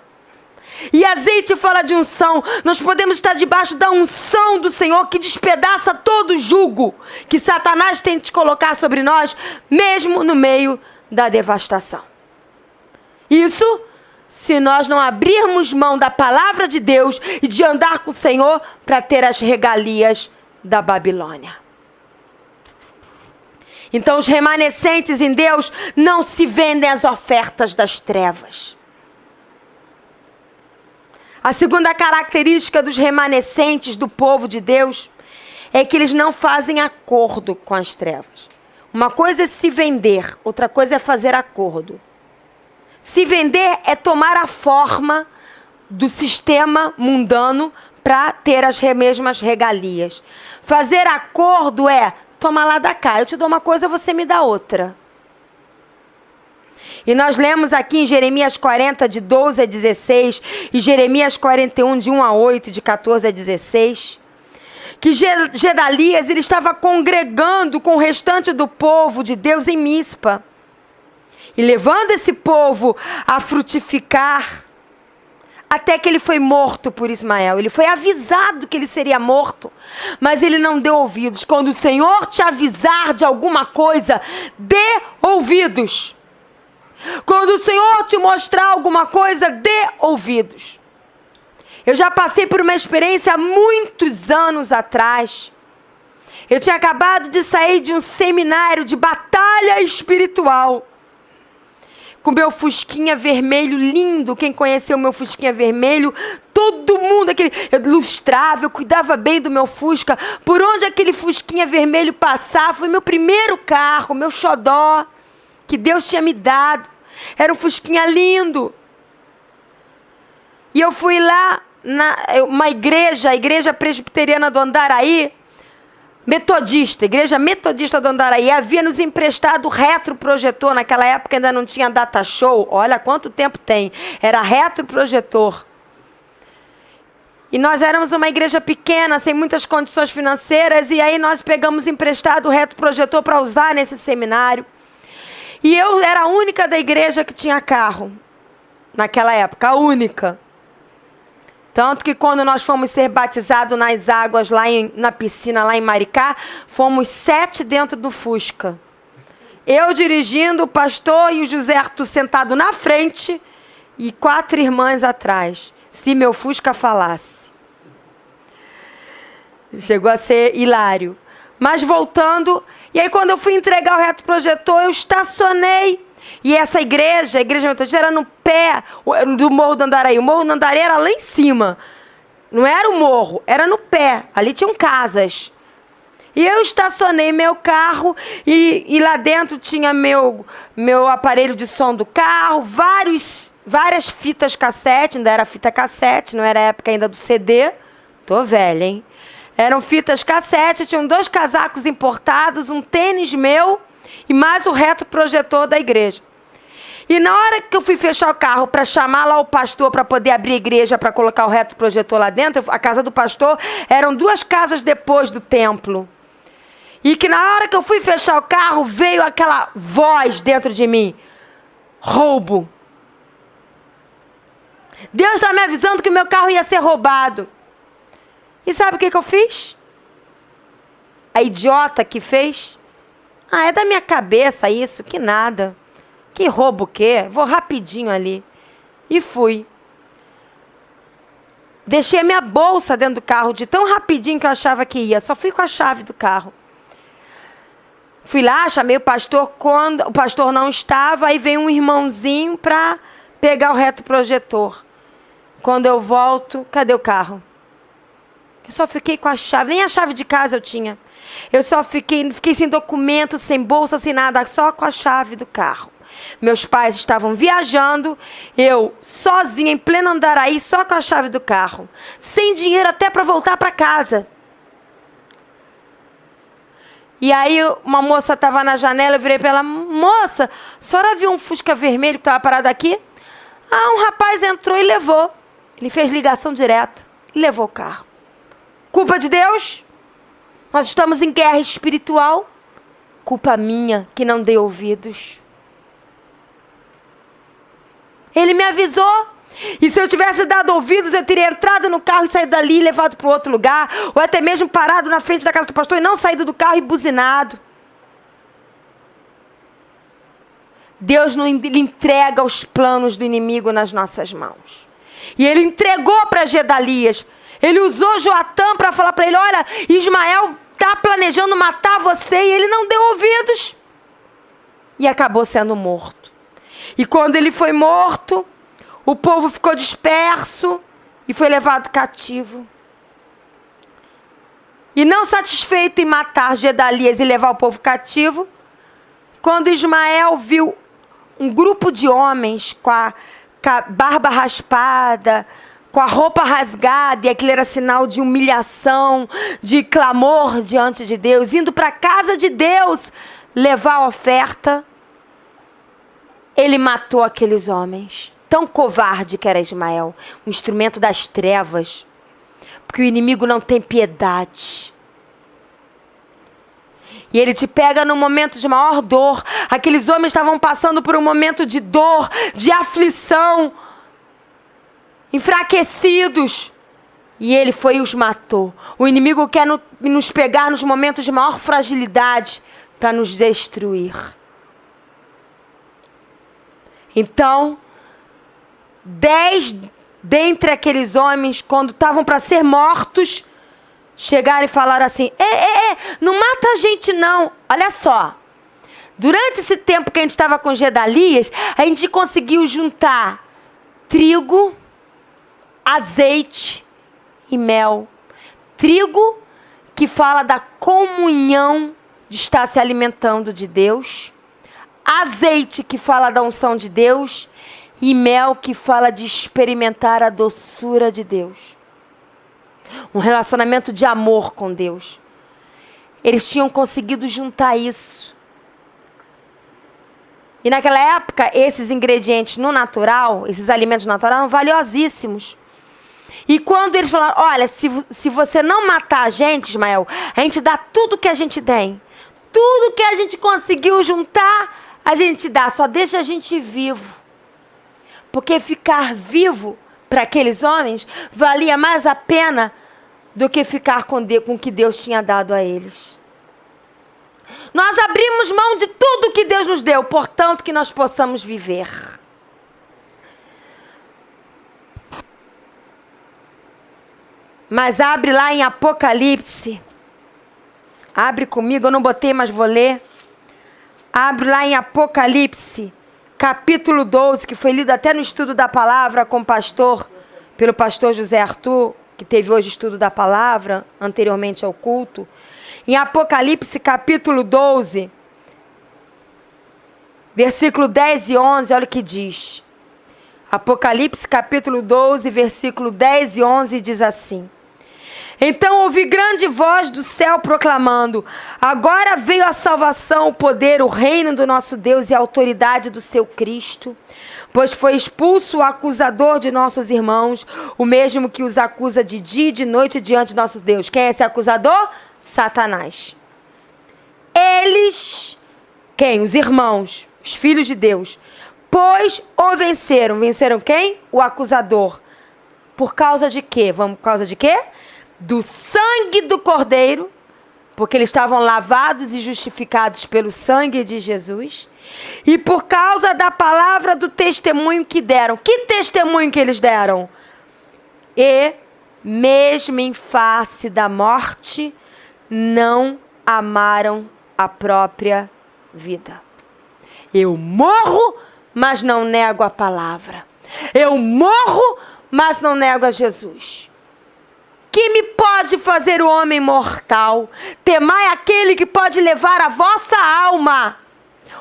E azeite fala de unção. Nós podemos estar debaixo da unção do Senhor, que despedaça todo jugo que Satanás tenta colocar sobre nós, mesmo no meio da devastação. Isso se nós não abrirmos mão da palavra de Deus e de andar com o Senhor para ter as regalias da Babilônia. Então os remanescentes em Deus não se vendem às ofertas das trevas. A segunda característica dos remanescentes do povo de Deus é que eles não fazem acordo com as trevas. Uma coisa é se vender, outra coisa é fazer acordo. Se vender é tomar a forma do sistema mundano para ter as mesmas regalias. Fazer acordo é, toma lá da cá, eu te dou uma coisa, você me dá outra. E nós lemos aqui em Jeremias 40, de 12 a 16, e Jeremias 41, de 1 a 8, de 14 a 16, que Gedalias ele estava congregando com o restante do povo de Deus em Mispa, e levando esse povo a frutificar, até que ele foi morto por Ismael. Ele foi avisado que ele seria morto, mas ele não deu ouvidos. Quando o Senhor te avisar de alguma coisa, dê ouvidos. Quando o Senhor te mostrar alguma coisa, dê ouvidos. Eu já passei por uma experiência há muitos anos atrás. Eu tinha acabado de sair de um seminário de batalha espiritual. Com meu fusquinha vermelho lindo. Quem conheceu o meu fusquinha vermelho, todo mundo, eu lustrava, eu cuidava bem do meu fusca. Por onde aquele fusquinha vermelho passava, foi meu primeiro carro, meu xodó, que Deus tinha me dado. Era um fusquinha lindo. E eu fui lá, uma igreja, a igreja presbiteriana do Andaraí, igreja metodista do Andaraí, havia nos emprestado retroprojetor. Naquela época ainda não tinha data show. Olha quanto tempo tem. Era retroprojetor. E nós éramos uma igreja pequena, sem muitas condições financeiras, e aí nós pegamos emprestado o retroprojetor para usar nesse seminário. E eu era a única da igreja que tinha carro. Naquela época, a única. Tanto que quando nós fomos ser batizados nas águas, na piscina, lá em Maricá, fomos 7 dentro do Fusca. Eu dirigindo, o pastor e o José Arthur sentado na frente e 4 irmãs atrás. Se meu Fusca falasse. Chegou a ser hilário. Mas voltando, e aí quando eu fui entregar o retroprojetor, eu estacionei. E essa igreja, a igreja metodista, era no pé do Morro do Andaraí. O Morro do Andaraí era lá em cima. Não era o morro, era no pé. Ali tinham casas. E eu estacionei meu carro e lá dentro tinha meu aparelho de som do carro, várias fitas cassete, ainda era fita cassete, não era a época ainda do CD. Tô velha, hein? Eram fitas cassete, tinham 2 casacos importados, um tênis meu e mais o retroprojetor da igreja. E na hora que eu fui fechar o carro para chamar lá o pastor para poder abrir a igreja para colocar o retroprojetor lá dentro, a casa do pastor eram 2 casas depois do templo. E que na hora que eu fui fechar o carro, veio aquela voz dentro de mim. Roubo. Deus está me avisando que o meu carro ia ser roubado. E sabe o que eu fiz? A idiota que fez? Ah, é da minha cabeça isso, que nada. Que roubo o quê? Vou rapidinho ali. E fui. Deixei a minha bolsa dentro do carro, de tão rapidinho que eu achava que ia. Só fui com a chave do carro. Fui lá, chamei o pastor. Quando o pastor não estava, aí veio um irmãozinho para pegar o retroprojetor. Quando eu volto, cadê o carro? Eu só fiquei com a chave, nem a chave de casa eu tinha. Eu só fiquei sem documento, sem bolsa, sem nada, só com a chave do carro. Meus pais estavam viajando, eu sozinha, em pleno Andaraí, só com a chave do carro. Sem dinheiro até para voltar para casa. E aí uma moça estava na janela, eu virei para ela, moça, a senhora viu um Fusca vermelho que estava parado aqui? Ah, um rapaz entrou e levou. Ele fez ligação direta e levou o carro. Culpa de Deus? Nós estamos em guerra espiritual. Culpa minha que não dei ouvidos. Ele me avisou. E se eu tivesse dado ouvidos, eu teria entrado no carro e saído dali e levado para outro lugar. Ou até mesmo parado na frente da casa do pastor e não saído do carro e buzinado. Deus não entrega os planos do inimigo nas nossas mãos. E ele entregou para Gedalias. Ele usou Joatã para falar para ele, olha, Ismael está planejando matar você. E ele não deu ouvidos. E acabou sendo morto. E quando ele foi morto, o povo ficou disperso e foi levado cativo. E não satisfeito em matar Gedalias e levar o povo cativo, quando Ismael viu um grupo de homens com a barba raspada, com a roupa rasgada, e aquilo era sinal de humilhação, de clamor diante de Deus, indo para a casa de Deus levar a oferta, ele matou aqueles homens. Tão covarde que era Ismael, um instrumento das trevas, porque o inimigo não tem piedade. E ele te pega no momento de maior dor. Aqueles homens estavam passando por um momento de dor, de aflição, enfraquecidos. E ele foi e os matou. O inimigo quer nos pegar nos momentos de maior fragilidade para nos destruir. Então, 10 dentre aqueles homens, quando estavam para ser mortos, chegaram e falaram assim, não mata a gente não. Olha só, durante esse tempo que a gente estava com Gedalias, a gente conseguiu juntar trigo, azeite e mel. Trigo, que fala da comunhão de estar se alimentando de Deus. Azeite, que fala da unção de Deus. E mel, que fala de experimentar a doçura de Deus. Um relacionamento de amor com Deus. Eles tinham conseguido juntar isso. E naquela época, esses ingredientes no natural, esses alimentos naturais, eram valiosíssimos. E quando eles falaram, olha, se você não matar a gente, Ismael, a gente dá tudo que a gente tem. Tudo que a gente conseguiu juntar, a gente dá. Só deixa a gente vivo. Porque ficar vivo para aqueles homens valia mais a pena do que ficar com o que Deus tinha dado a eles. Nós abrimos mão de tudo que Deus nos deu, portanto que nós possamos viver. Mas abre lá em Apocalipse. Abre comigo, eu não botei, mas vou ler. Abre lá em Apocalipse. Capítulo 12, que foi lido até no estudo da palavra com o pastor, pelo pastor José Arthur, que teve hoje estudo da palavra, anteriormente ao culto. Em Apocalipse, capítulo 12, versículo 10 e 11, olha o que diz. Apocalipse, capítulo 12, versículo 10 e 11, diz assim. Então ouvi grande voz do céu proclamando, agora veio a salvação, o poder, o reino do nosso Deus e a autoridade do seu Cristo, pois foi expulso o acusador de nossos irmãos, o mesmo que os acusa de dia e de noite diante de nosso Deus. Quem é esse acusador? Satanás. Eles, quem? Os irmãos, os filhos de Deus, pois o venceram. Venceram quem? O acusador. Por causa de quê? Por causa de quê? Do sangue do Cordeiro, porque eles estavam lavados e justificados pelo sangue de Jesus, e por causa da palavra do testemunho que deram. Que testemunho que eles deram? E, mesmo em face da morte, não amaram a própria vida. Eu morro, mas não nego a palavra. Eu morro, mas não nego a Jesus. Que me pode fazer o homem mortal? Temai aquele que pode levar a vossa alma.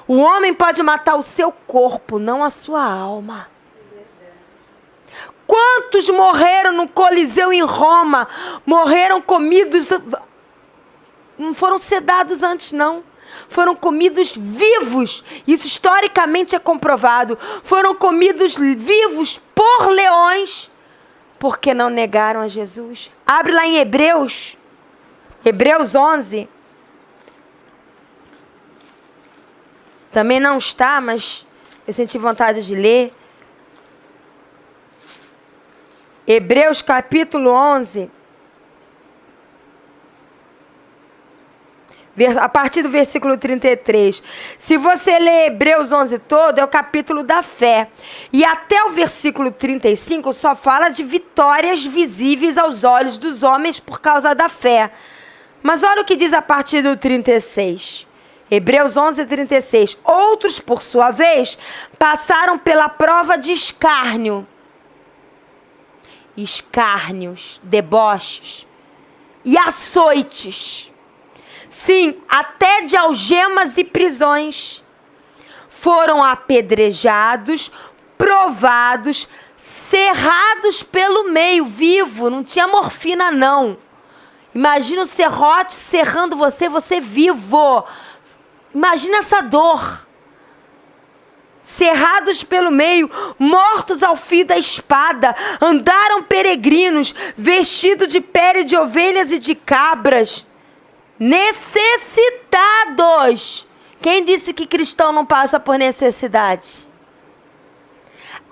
O homem pode matar o seu corpo, não a sua alma. Quantos morreram no Coliseu em Roma? Morreram comidos... Não foram sedados antes, não. Foram comidos vivos. Isso historicamente é comprovado. Foram comidos vivos por leões. Porque não negaram a Jesus. Abre lá em Hebreus. Hebreus 11. Também não está, mas eu senti vontade de ler. Hebreus capítulo 11, a partir do versículo 33. Se você ler Hebreus 11 todo, é o capítulo da fé. E até o versículo 35 só fala de vitórias visíveis aos olhos dos homens por causa da fé. Mas olha o que diz a partir do 36. Hebreus 11, 36. Outros, por sua vez, passaram pela prova de escárnio. Escárnios, deboches e açoites. Sim, até de algemas e prisões. Foram apedrejados, provados, cerrados pelo meio, vivo. Não tinha morfina, não. Imagina o serrote serrando você vivo. Imagina essa dor. Cerrados pelo meio, mortos ao fio da espada, andaram peregrinos, vestidos de pele de ovelhas e de cabras, necessitados. Quem disse que cristão não passa por necessidade?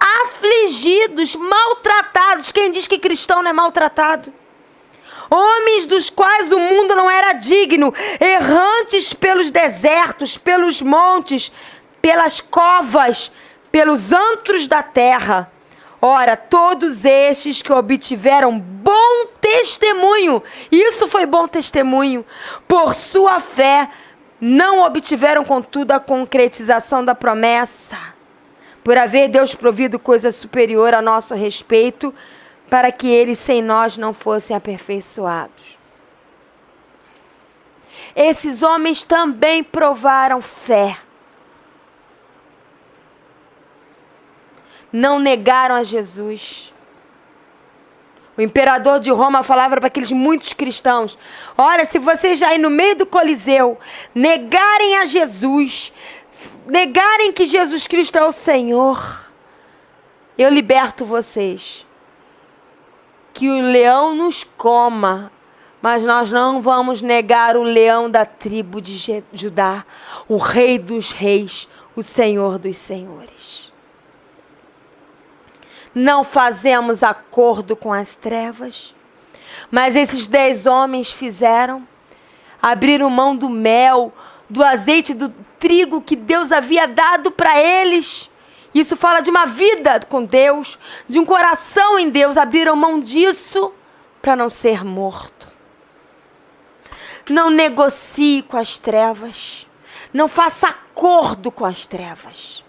Afligidos, maltratados. Quem diz que cristão não é maltratado? Homens dos quais o mundo não era digno, errantes pelos desertos, pelos montes, pelas covas, pelos antros da terra. Ora, todos estes que obtiveram bom testemunho, isso foi bom testemunho, por sua fé, não obtiveram, contudo, a concretização da promessa, por haver Deus provido coisa superior a nosso respeito, para que eles sem nós não fossem aperfeiçoados. Esses homens também provaram fé. Não negaram a Jesus. O imperador de Roma falava para aqueles muitos cristãos: olha, se vocês já ir no meio do Coliseu, negarem a Jesus, negarem que Jesus Cristo é o Senhor, eu liberto vocês. Que o leão nos coma, mas nós não vamos negar o leão da tribo de Judá, o Rei dos reis, o Senhor dos senhores. Não fazemos acordo com as trevas, mas esses 10 homens fizeram, abriram mão do mel, do azeite, do trigo que Deus havia dado para eles. Isso fala de uma vida com Deus, de um coração em Deus. Abriram mão disso para não ser morto. Não negocie com as trevas. Não faça acordo com as trevas.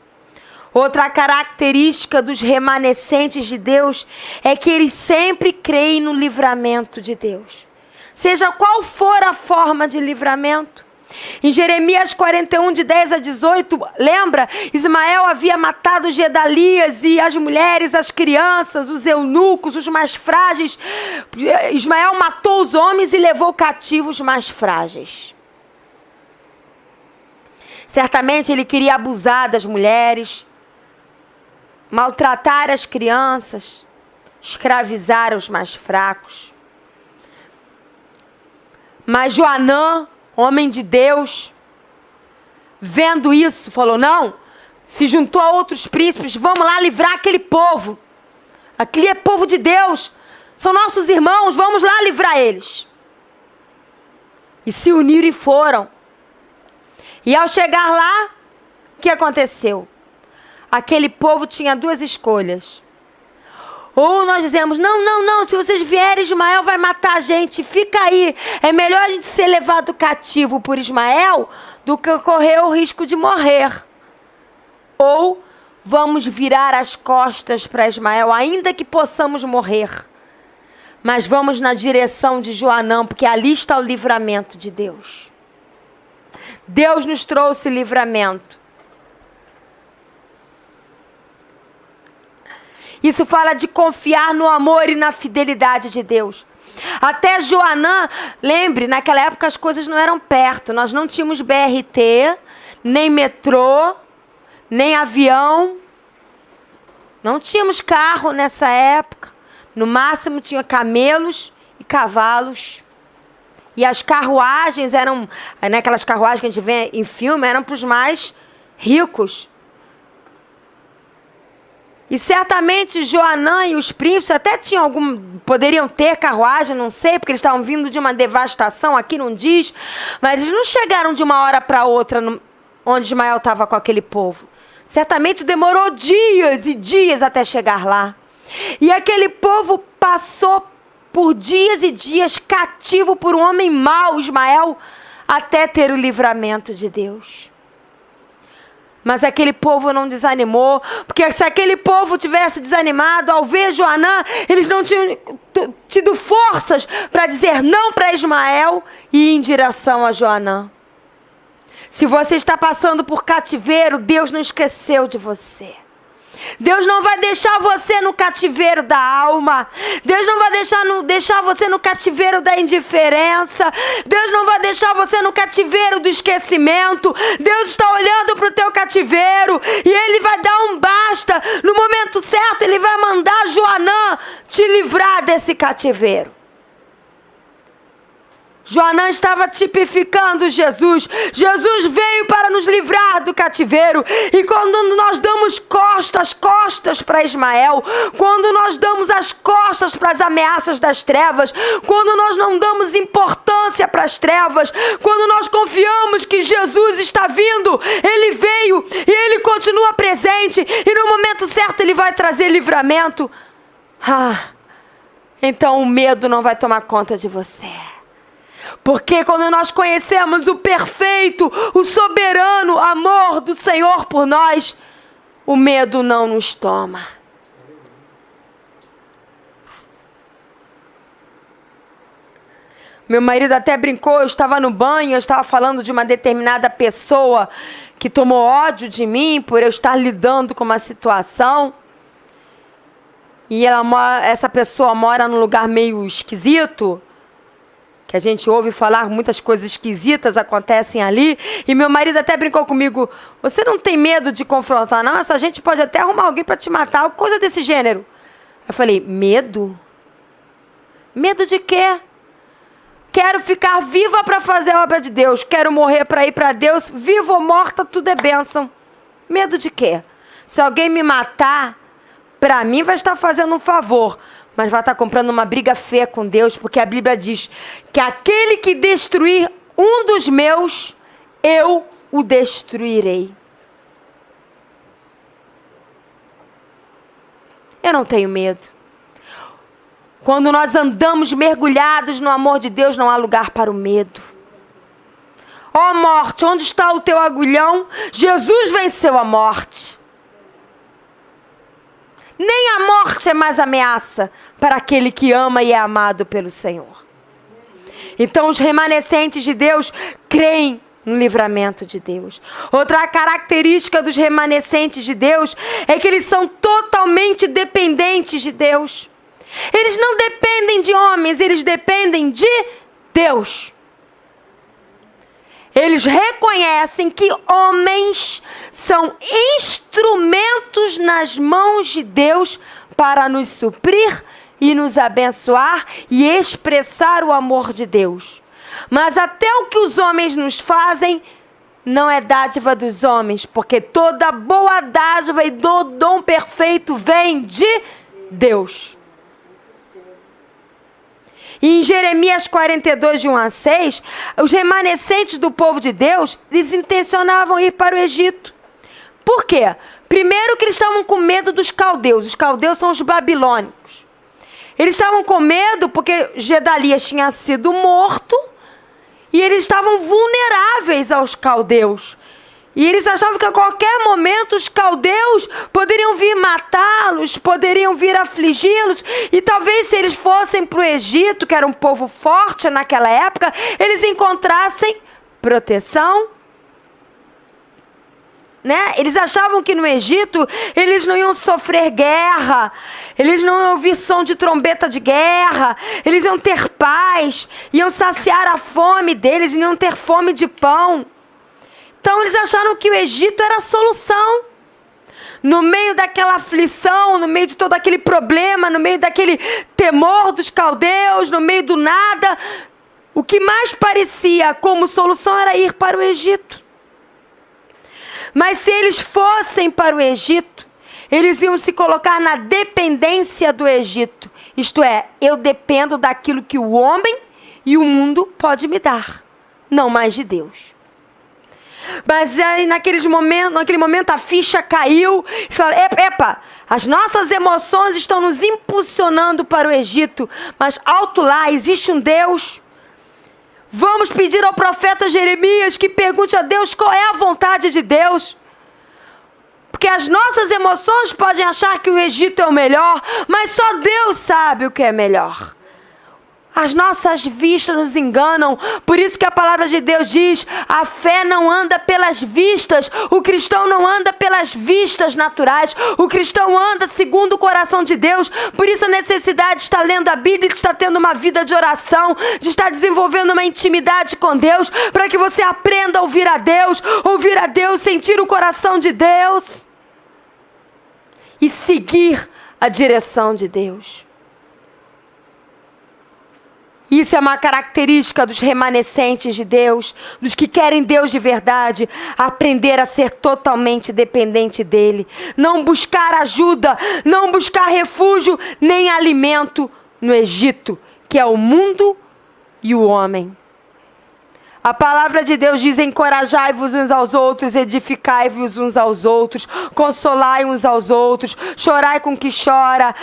Outra característica dos remanescentes de Deus é que eles sempre creem no livramento de Deus. Seja qual for a forma de livramento. Em Jeremias 41, de 10 a 18, lembra? Ismael havia matado Gedalias e as mulheres, as crianças, os eunucos, os mais frágeis. Ismael matou os homens e levou cativos os mais frágeis. Certamente ele queria abusar das mulheres, maltratar as crianças, escravizar os mais fracos. Mas Joanã, homem de Deus, vendo isso, falou: não, se juntou a outros príncipes, vamos lá livrar aquele povo. Aquele é povo de Deus, são nossos irmãos, vamos lá livrar eles. E se uniram e foram. E ao chegar lá, o que aconteceu? Aquele povo tinha 2 escolhas. Ou nós dizemos: não, se vocês vierem, Ismael vai matar a gente, fica aí. É melhor a gente ser levado cativo por Ismael do que correr o risco de morrer. Ou vamos virar as costas para Ismael, ainda que possamos morrer. Mas vamos na direção de Joanã, porque ali está o livramento de Deus. Deus nos trouxe livramento. Isso fala de confiar no amor e na fidelidade de Deus. Até Joanã, lembre, naquela época as coisas não eram perto. Nós não tínhamos BRT, nem metrô, nem avião. Não tínhamos carro nessa época. No máximo tinha camelos e cavalos. E as carruagens eram, aquelas carruagens que a gente vê em filme, eram para os mais ricos. E certamente Joanã e os príncipes até poderiam ter carruagem, não sei, porque eles estavam vindo de uma devastação, aqui não diz, mas eles não chegaram de uma hora para outra onde Ismael estava com aquele povo. Certamente demorou dias e dias até chegar lá. E aquele povo passou por dias e dias cativo por um homem mau, Ismael, até ter o livramento de Deus. Mas aquele povo não desanimou, porque se aquele povo tivesse desanimado, ao ver Joanã, eles não tinham tido forças para dizer não para Ismael e ir em direção a Joanã. Se você está passando por cativeiro, Deus não esqueceu de você. Deus não vai deixar você no cativeiro da alma. Deus não vai deixar você no cativeiro da indiferença. Deus não vai deixar você no cativeiro do esquecimento. Deus está olhando para o teu cativeiro e Ele vai dar um basta. No momento certo, Ele vai mandar Joanã te livrar desse cativeiro. Joanã estava tipificando Jesus. Jesus veio para nos livrar do cativeiro. E quando nós damos costas para Ismael, quando nós damos as costas para as ameaças das trevas, quando nós não damos importância para as trevas, quando nós confiamos que Jesus está vindo, Ele veio e Ele continua presente, e no momento certo Ele vai trazer livramento, então o medo não vai tomar conta de você. Porque quando nós conhecemos o perfeito, o soberano amor do Senhor por nós, o medo não nos toma. Meu marido até brincou, eu estava no banho, eu estava falando de uma determinada pessoa que tomou ódio de mim por eu estar lidando com uma situação. E essa pessoa mora num lugar meio esquisito, que a gente ouve falar, muitas coisas esquisitas acontecem ali, e meu marido até brincou comigo, você não tem medo de confrontar, não? Essa gente pode até arrumar alguém para te matar, coisa desse gênero. Eu falei, medo? Medo de quê? Quero ficar viva para fazer a obra de Deus, quero morrer para ir para Deus, viva ou morta, tudo é bênção. Medo de quê? Se alguém me matar, para mim vai estar fazendo um favor, mas vai estar comprando uma briga feia com Deus, porque a Bíblia diz que aquele que destruir um dos meus, eu o destruirei. Eu não tenho medo. Quando nós andamos mergulhados no amor de Deus, não há lugar para o medo. Ó morte, onde está o teu agulhão? Jesus venceu a morte. Nem a morte é mais ameaça para aquele que ama e é amado pelo Senhor. Então os remanescentes de Deus creem no livramento de Deus. Outra característica dos remanescentes de Deus é que eles são totalmente dependentes de Deus. Eles não dependem de homens, eles dependem de Deus. Eles reconhecem que homens são instrumentos nas mãos de Deus para nos suprir e nos abençoar e expressar o amor de Deus. Mas até o que os homens nos fazem não é dádiva dos homens, porque toda boa dádiva e dom perfeito vem de Deus. E em Jeremias 42, de 1 a 6, os remanescentes do povo de Deus, eles intencionavam ir para o Egito. Por quê? Primeiro que eles estavam com medo dos caldeus. Os caldeus são os babilônicos. Eles estavam com medo porque Gedalias tinha sido morto e eles estavam vulneráveis aos caldeus. E eles achavam que a qualquer momento os caldeus poderiam vir matá-los, poderiam vir afligi-los. E talvez se eles fossem para o Egito, que era um povo forte naquela época, eles encontrassem proteção. Né? Eles achavam que no Egito eles não iam sofrer guerra, eles não iam ouvir som de trombeta de guerra, eles iam ter paz, iam saciar a fome deles, iam ter fome de pão. Então eles acharam que o Egito era a solução. No meio daquela aflição, no meio de todo aquele problema, no meio daquele temor dos caldeus, no meio do nada, o que mais parecia como solução era ir para o Egito. Mas se eles fossem para o Egito, Eles iam se colocar na dependência do Egito. Isto é, eu dependo daquilo que o homem e o mundo pode me dar, não mais de Deus. Mas aí naquele momento a ficha caiu. E falaram, epa, as nossas emoções estão nos impulsionando para o Egito. Mas alto lá, existe um Deus. Vamos pedir ao profeta Jeremias que pergunte a Deus qual é a vontade de Deus. Porque as nossas emoções podem achar que o Egito é o melhor, mas só Deus sabe o que é melhor. As nossas vistas nos enganam, por isso que a palavra de Deus diz, a fé não anda pelas vistas, o cristão não anda pelas vistas naturais, o cristão anda segundo o coração de Deus, por isso a necessidade de estar lendo a Bíblia, de estar tendo uma vida de oração, de estar desenvolvendo uma intimidade com Deus, para que você aprenda a ouvir a Deus, sentir o coração de Deus e seguir a direção de Deus. Isso é uma característica dos remanescentes de Deus, dos que querem Deus de verdade, aprender a ser totalmente dependente dEle. Não buscar ajuda, não buscar refúgio, nem alimento no Egito, que é o mundo e o homem. A palavra de Deus diz, encorajai-vos uns aos outros, edificai-vos uns aos outros, consolai uns aos outros, chorai com o que chora,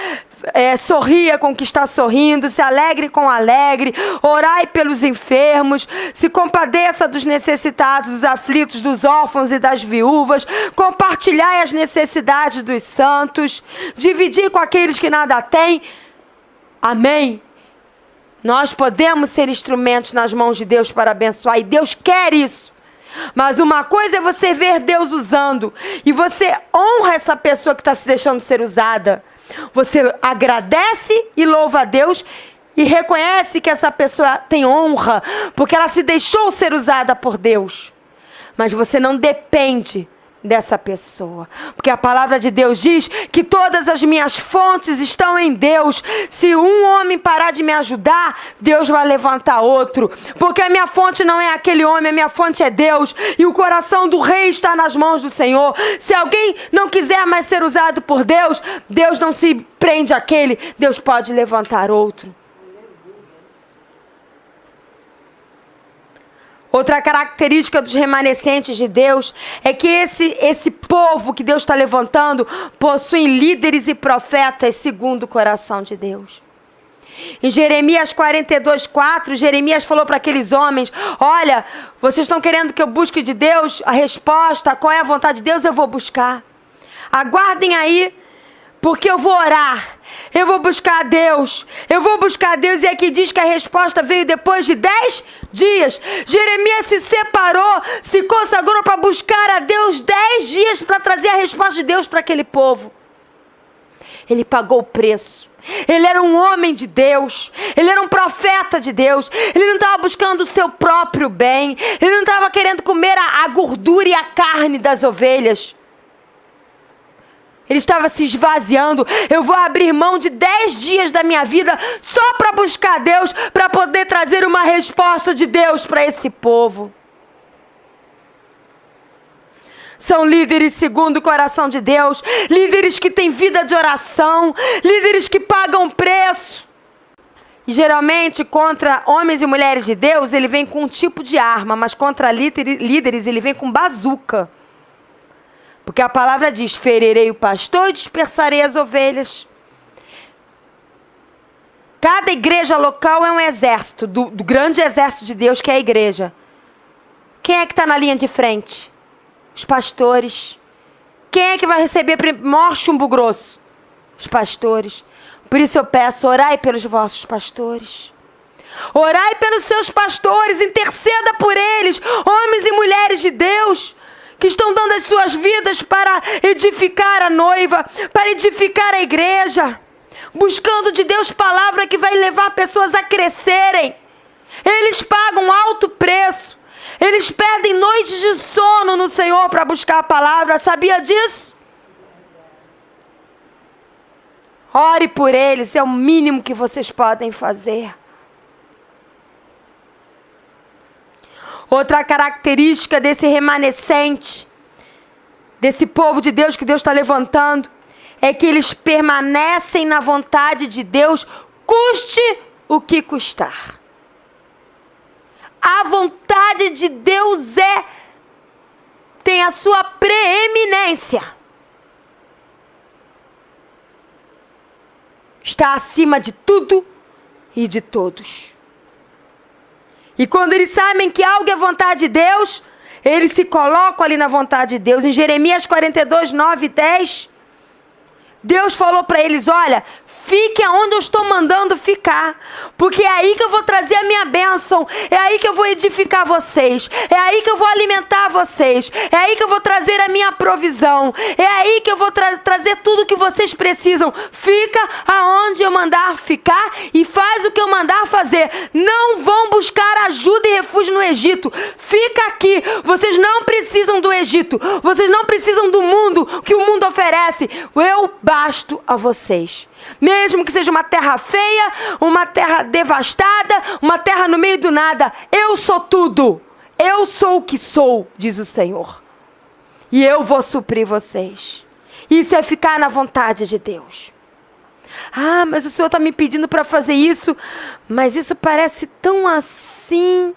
sorria com o que está sorrindo, se alegre com o alegre, orai pelos enfermos, se compadeça dos necessitados, dos aflitos, dos órfãos e das viúvas, compartilhai as necessidades dos santos, dividi com aqueles que nada têm. Amém. Nós podemos ser instrumentos nas mãos de Deus para abençoar, e Deus quer isso. Mas uma coisa é você ver Deus usando, e você honra essa pessoa que está se deixando ser usada. Você agradece e louva a Deus e reconhece que essa pessoa tem honra, porque ela se deixou ser usada por Deus. Mas você não depende dessa pessoa, porque a palavra de Deus diz que todas as minhas fontes estão em Deus. Se um homem parar de me ajudar, Deus vai levantar outro, porque a minha fonte não é aquele homem, a minha fonte é Deus, e o coração do rei está nas mãos do Senhor. Se alguém não quiser mais ser usado por Deus, Deus não se prende àquele, Deus pode levantar outro. Outra característica dos remanescentes de Deus é que esse povo que Deus está levantando possui líderes e profetas segundo o coração de Deus. Em Jeremias 42:4, Jeremias falou para aqueles homens, olha, vocês estão querendo que eu busque de Deus a resposta, qual é a vontade de Deus, eu vou buscar. Aguardem aí, porque eu vou orar, eu vou buscar a Deus, e aqui diz que a resposta veio depois de 10 dias. Jeremias se separou, se consagrou para buscar a Deus 10 dias para trazer a resposta de Deus para aquele povo. Ele pagou o preço. Ele era um homem de Deus, ele era um profeta de Deus, ele não estava buscando o seu próprio bem, ele não estava querendo comer a gordura e a carne das ovelhas. Ele estava se esvaziando. Eu vou abrir mão de 10 dias da minha vida só para buscar Deus, para poder trazer uma resposta de Deus para esse povo. São líderes segundo o coração de Deus, líderes que têm vida de oração, líderes que pagam preço. E geralmente contra homens e mulheres de Deus, ele vem com um tipo de arma, mas contra líderes ele vem com bazuca. Porque a palavra diz, ferirei o pastor e dispersarei as ovelhas. Cada igreja local é um exército, do grande exército de Deus que é a igreja. Quem é que está na linha de frente? Os pastores. Quem é que vai receber maior chumbo grosso? Os pastores. Por isso eu peço, orai pelos vossos pastores. Orai pelos seus pastores, interceda por eles, homens e mulheres de Deus, que estão dando as suas vidas para edificar a noiva, para edificar a igreja, buscando de Deus palavra que vai levar pessoas a crescerem. Eles pagam alto preço, eles perdem noites de sono no Senhor para buscar a palavra, sabia disso? Ore por eles, é o mínimo que vocês podem fazer. Outra característica desse remanescente, desse povo de Deus que Deus está levantando, é que eles permanecem na vontade de Deus, custe o que custar. A vontade de Deus tem a sua preeminência. Está acima de tudo e de todos. E quando eles sabem que algo é vontade de Deus, eles se colocam ali na vontade de Deus. Em Jeremias 42, 9 e 10, Deus falou para eles, olha, fiquem onde eu estou mandando ficar, porque é aí que eu vou trazer a minha bênção, é aí que eu vou edificar vocês, é aí que eu vou alimentar vocês, é aí que eu vou trazer a minha provisão, é aí que eu vou trazer tudo que vocês precisam. Fica aonde eu mandar ficar e faz o que eu mandar fazer. Não vão buscar ajuda e refúgio no Egito. Fica aqui. Vocês não precisam do Egito. Vocês não precisam do mundo, que o mundo oferece. Eu basto a vocês. Mesmo que seja uma terra feia, uma terra devastada, uma terra no meio do nada, eu sou tudo. Eu sou o que sou, diz o Senhor. E eu vou suprir vocês. Isso é ficar na vontade de Deus. Ah, mas o Senhor está me pedindo para fazer isso, mas isso parece tão assim.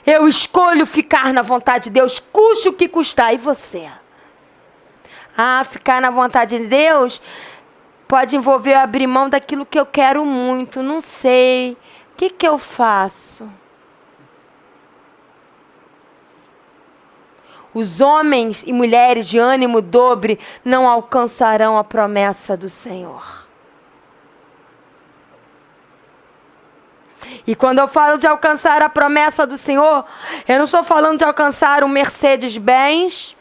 Eu escolho ficar na vontade de Deus, custe o que custar. E você? Ah, ficar na vontade de Deus pode envolver eu abrir mão daquilo que eu quero muito. Não sei. O que eu faço? Os homens e mulheres de ânimo dobre não alcançarão a promessa do Senhor. E quando eu falo de alcançar a promessa do Senhor, eu não estou falando de alcançar um Mercedes-Benz,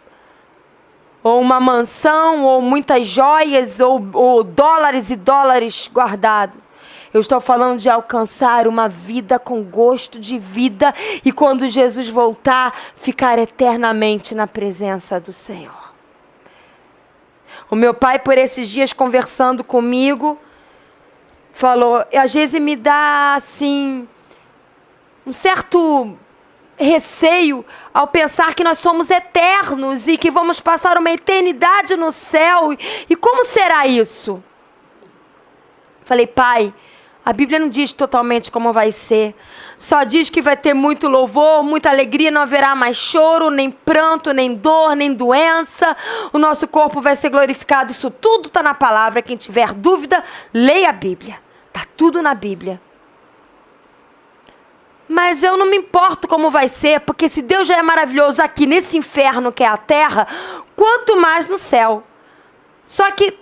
ou uma mansão, ou muitas joias, ou dólares e dólares guardados. Eu estou falando de alcançar uma vida com gosto de vida e quando Jesus voltar, ficar eternamente na presença do Senhor. O meu pai, por esses dias, conversando comigo, falou, às vezes me dá, assim, um certo receio ao pensar que nós somos eternos e que vamos passar uma eternidade no céu. E como será isso? Falei, pai, a Bíblia não diz totalmente como vai ser. Só diz que vai ter muito louvor, muita alegria, não haverá mais choro, nem pranto, nem dor, nem doença. O nosso corpo vai ser glorificado. Isso tudo está na palavra. Quem tiver dúvida, leia a Bíblia. Está tudo na Bíblia. Mas eu não me importo como vai ser, porque se Deus já é maravilhoso aqui nesse inferno que é a terra, quanto mais no céu. Só que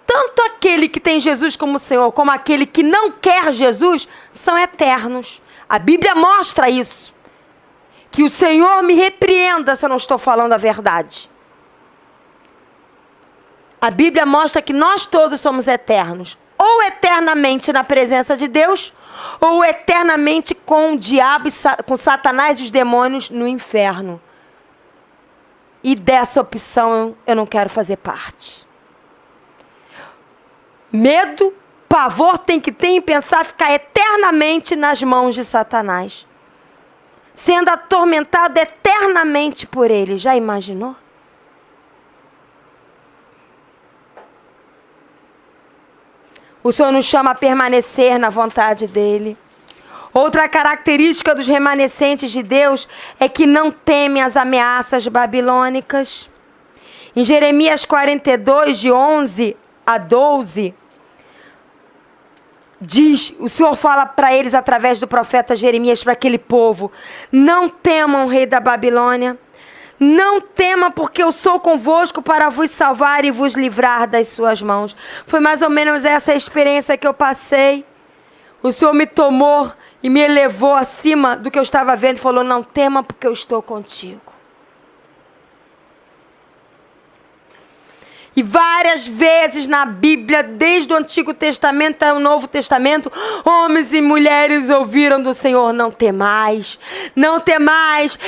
tanto aquele que tem Jesus como Senhor, como aquele que não quer Jesus, são eternos. A Bíblia mostra isso. Que o Senhor me repreenda se eu não estou falando a verdade. A Bíblia mostra que nós todos somos eternos. Ou eternamente na presença de Deus, ou eternamente com o diabo, com Satanás e os demônios no inferno. E dessa opção eu não quero fazer parte. Medo, pavor tem que ter em pensar ficar eternamente nas mãos de Satanás. Sendo atormentado eternamente por ele. Já imaginou? O Senhor nos chama a permanecer na vontade dele. Outra característica dos remanescentes de Deus é que não temem as ameaças babilônicas. Em Jeremias 42, de 11 a 12, diz, o Senhor fala para eles através do profeta Jeremias, para aquele povo, não temam o rei da Babilônia, não tema, porque eu sou convosco para vos salvar e vos livrar das suas mãos. Foi mais ou menos essa a experiência que eu passei. O Senhor me tomou e me elevou acima do que eu estava vendo e falou, não tema, porque eu estou contigo. E várias vezes na Bíblia, desde o Antigo Testamento ao Novo Testamento, homens e mulheres ouviram do Senhor, não temais,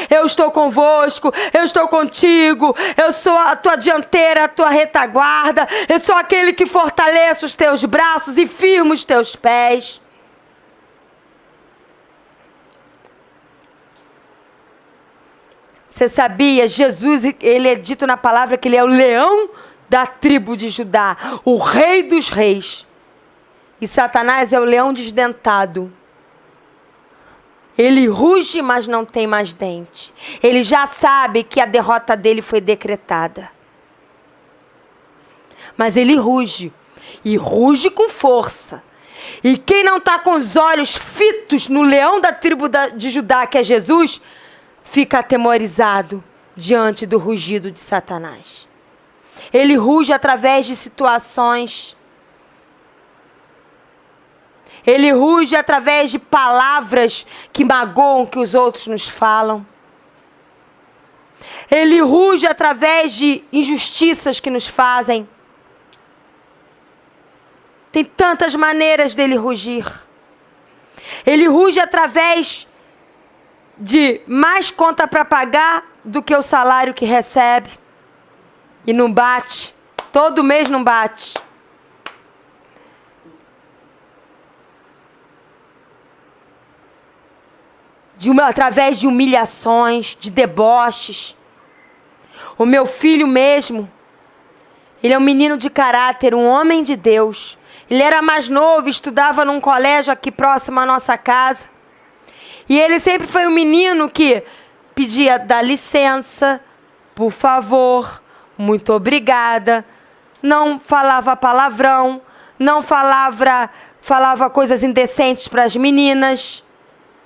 eu estou convosco, eu estou contigo, eu sou a tua dianteira, a tua retaguarda, eu sou aquele que fortalece os teus braços e firma os teus pés. Você sabia, Jesus, ele é dito na palavra que ele é o leão da tribo de Judá, o rei dos reis. E Satanás é o leão desdentado. Ele ruge, mas não tem mais dente. Ele já sabe que a derrota dele foi decretada. Mas ele ruge. E ruge com força. E quem não está com os olhos fitos no leão da tribo de Judá, que é Jesus, fica atemorizado diante do rugido de Satanás. Ele ruge através de situações. Ele ruge através de palavras que magoam, que os outros nos falam. Ele ruge através de injustiças que nos fazem. Tem tantas maneiras dele rugir. Ele ruge através de mais conta para pagar do que o salário que recebe. E não bate. Todo mês não bate. Através de humilhações, de deboches. O meu filho mesmo, ele é um menino de caráter, um homem de Deus. Ele era mais novo, estudava num colégio aqui próximo à nossa casa. E ele sempre foi um menino que pedia, dá licença, por favor, muito obrigada. Não falava palavrão, não falava coisas indecentes para as meninas.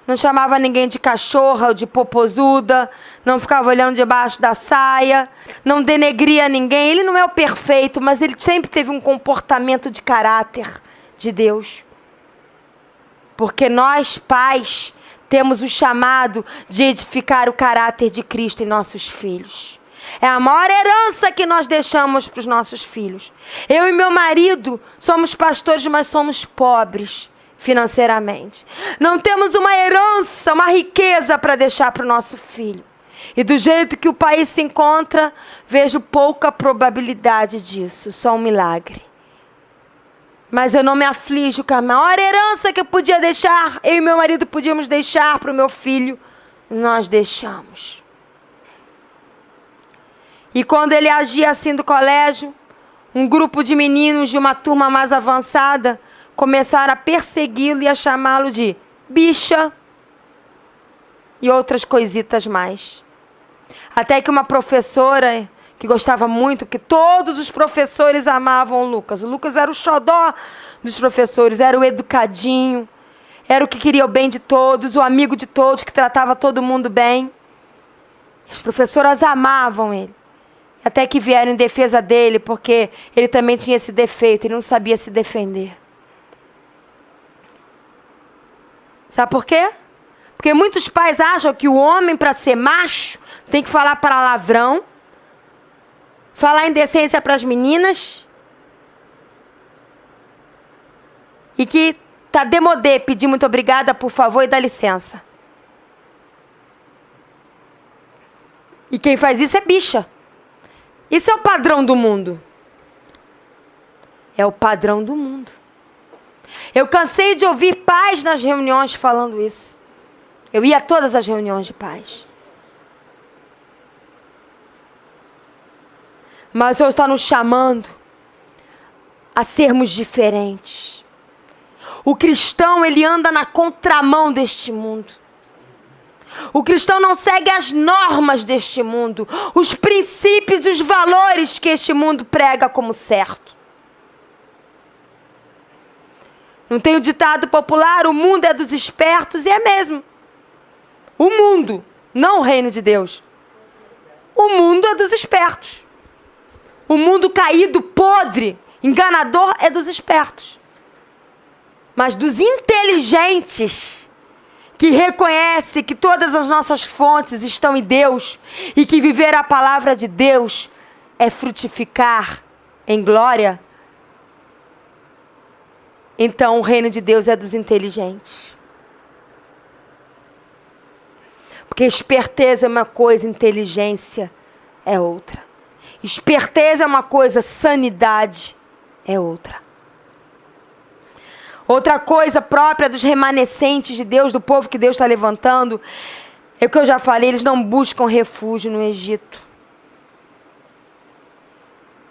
Não chamava ninguém de cachorra ou de popozuda. Não ficava olhando debaixo da saia. Não denegria ninguém. Ele não é o perfeito, mas ele sempre teve um comportamento de caráter de Deus. Porque nós, pais, temos o chamado de edificar o caráter de Cristo em nossos filhos. É a maior herança que nós deixamos para os nossos filhos. Eu e meu marido somos pastores, mas somos pobres financeiramente. Não temos uma herança, uma riqueza para deixar para o nosso filho. E do jeito que o país se encontra, vejo pouca probabilidade disso, só um milagre. Mas eu não me aflijo, que a maior herança que eu podia deixar, eu e meu marido podíamos deixar para o meu filho, nós deixamos. E quando ele agia assim do colégio, um grupo de meninos de uma turma mais avançada começaram a persegui-lo e a chamá-lo de bicha e outras coisitas mais. Até que uma professora que gostava muito, que todos os professores amavam o Lucas. O Lucas era o xodó dos professores, era o educadinho, era o que queria o bem de todos, o amigo de todos, que tratava todo mundo bem. As professoras amavam ele. Até que vieram em defesa dele, porque ele também tinha esse defeito, ele não sabia se defender. Sabe por quê? Porque muitos pais acham que o homem, para ser macho, tem que falar palavrão, falar indecência para as meninas, e que tá demodé pedir muito obrigada, por favor, e dá licença. E quem faz isso é bicha. Isso é o padrão do mundo. É o padrão do mundo. Eu cansei de ouvir pais nas reuniões falando isso. Eu ia a todas as reuniões de pais. Mas o Senhor está nos chamando a sermos diferentes. O cristão, ele anda na contramão deste mundo. O cristão não segue as normas deste mundo, os princípios e os valores que este mundo prega como certo. Não tem o ditado popular, o mundo é dos espertos, e é mesmo. O mundo, não o reino de Deus. O mundo é dos espertos. O mundo caído, podre, enganador é dos espertos. Mas dos inteligentes, que reconhece que todas as nossas fontes estão em Deus e que viver a palavra de Deus é frutificar em glória, então o reino de Deus é dos inteligentes. Porque esperteza é uma coisa, inteligência é outra. Esperteza é uma coisa, sanidade é outra. Outra coisa própria dos remanescentes de Deus, do povo que Deus está levantando, É o que eu já falei, eles não buscam refúgio no Egito.